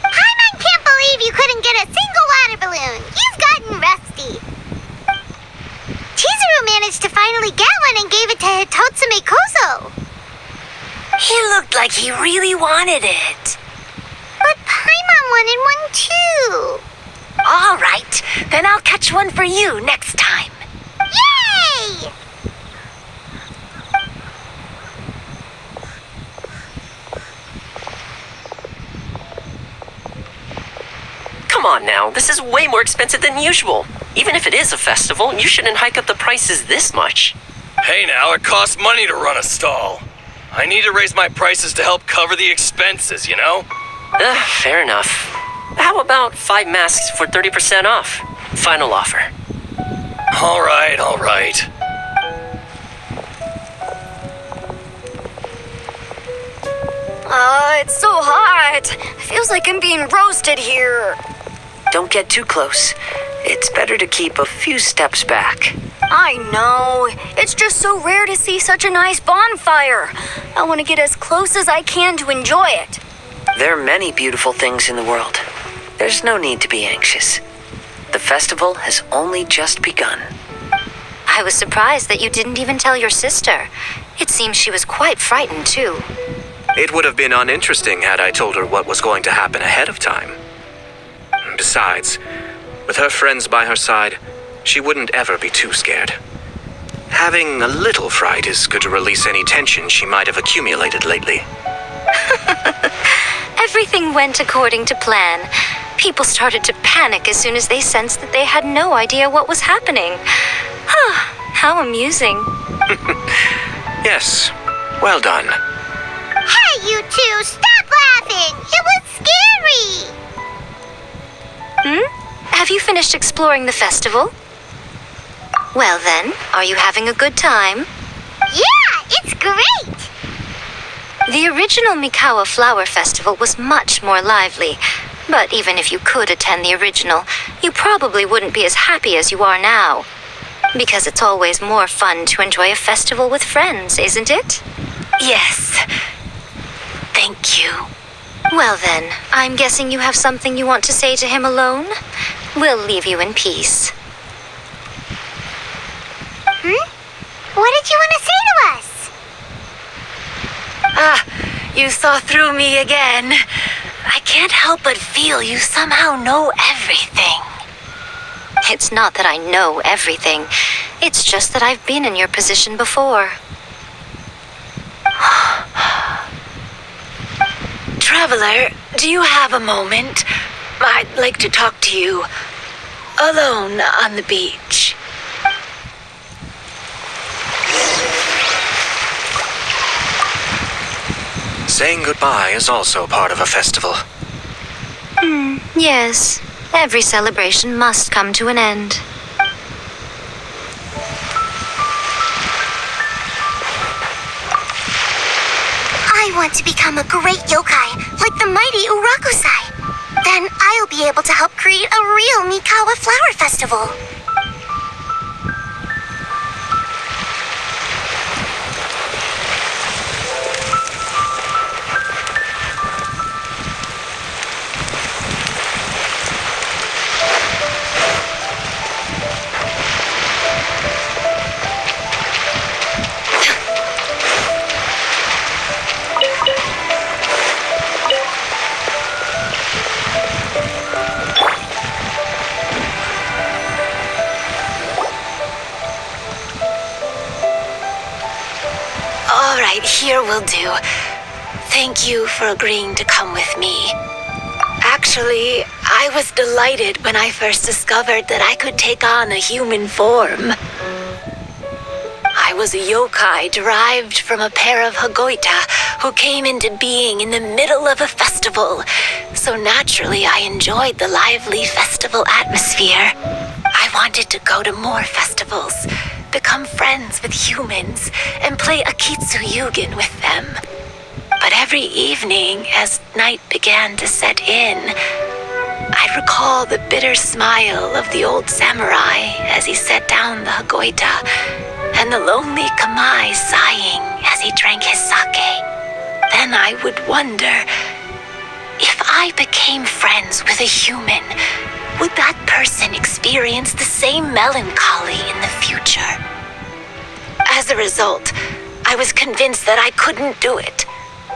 Paimon can't believe you couldn't get a single water balloon. You've gotten rusty. Chizuru managed to finally get one and gave it to Hitotsume Kozo. He looked like he really wanted it. But Paimon wanted one too. All right, then I'll catch one for you next time. Yay! Come on now, this is way more expensive than usual. Even if it is a festival, you shouldn't hike up the prices this much. Hey now, it costs money to run a stall. I need to raise my prices to help cover the expenses, you know? Fair enough. How about 5 masks for 30% off? Final offer. All right, all right. It's so hot. Feels like I'm being roasted here. Don't get too close. It's better to keep a few steps back. I know. It's just so rare to see such a nice bonfire. I want to get as close as I can to enjoy it. There are many beautiful things in the world. There's no need to be anxious. The festival has only just begun. I was surprised that you didn't even tell your sister. It seems she was quite frightened, too. It would have been uninteresting had I told her what was going to happen ahead of time. Besides, with her friends by her side, she wouldn't ever be too scared. Having a little fright is good to release any tension she might have accumulated lately. Everything went according to plan. People started to panic as soon as they sensed that they had no idea what was happening. How amusing. Yes, well done. Hey, you two, stop laughing! It was scary! Have you finished exploring the festival? Well then, are you having a good time? Yeah, it's great! The original Mikawa Flower Festival was much more lively, but even if you could attend the original, you probably wouldn't be as happy as you are now. Because it's always more fun to enjoy a festival with friends, isn't it? Yes. Thank you. Well then, I'm guessing you have something you want to say to him alone? We'll leave you in peace. What did you want to say to us? You saw through me again. I can't help but feel you somehow know everything. It's not that I know everything. It's just that I've been in your position before. Traveler, do you have a moment? I'd like to talk to you alone on the beach. Saying goodbye is also part of a festival. Yes. Every celebration must come to an end. I want to become a great yokai, like the mighty Urakusai. Then I'll be able to help create a real Mikawa flower festival. All right, here will do. Thank you for agreeing to come with me. Actually, I was delighted when I first discovered that I could take on a human form. I was a yokai derived from a pair of Hagoita who came into being in the middle of a festival. So naturally, I enjoyed the lively festival atmosphere. I wanted to go to more festivals, become friends with humans, and play Akitsu Yugen with them. But every evening, as night began to set in, I'd recall the bitter smile of the old samurai as he set down the Hagoita, and the lonely Kamai sighing as he drank his sake. Then I would wonder, if I became friends with a human, would that person experience the same melancholy in the future? As a result, I was convinced that I couldn't do it.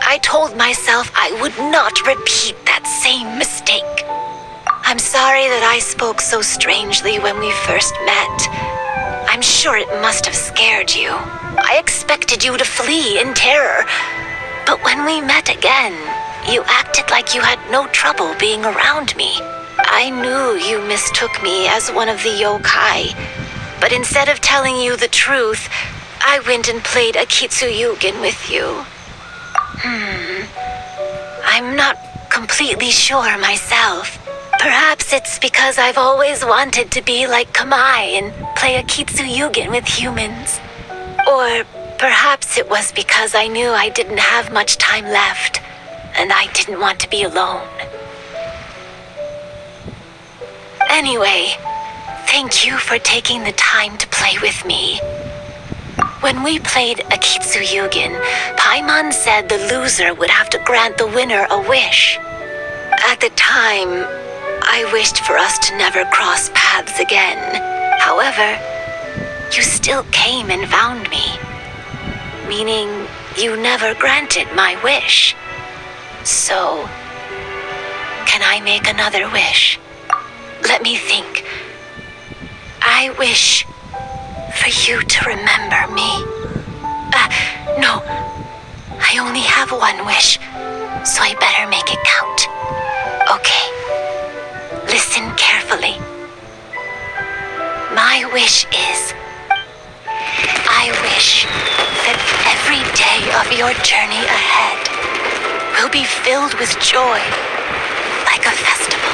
I told myself I would not repeat that same mistake. I'm sorry that I spoke so strangely when we first met. I'm sure it must have scared you. I expected you to flee in terror. But when we met again, you acted like you had no trouble being around me. I knew you mistook me as one of the yokai. But instead of telling you the truth, I went and played Akitsu Yugen with you. I'm not completely sure myself. Perhaps it's because I've always wanted to be like Kamai and play Akitsu Yugen with humans. Or perhaps it was because I knew I didn't have much time left, and I didn't want to be alone. Anyway, thank you for taking the time to play with me. When we played Akitsu Yugen, Paimon said the loser would have to grant the winner a wish. At the time, I wished for us to never cross paths again. However, you still came and found me. Meaning, you never granted my wish. So, can I make another wish? Let me think. I wish for you to remember me. No. I only have one wish, so I better make it count. Okay. Listen carefully. My wish is, I wish that every day of your journey ahead will be filled with joy, like a festival.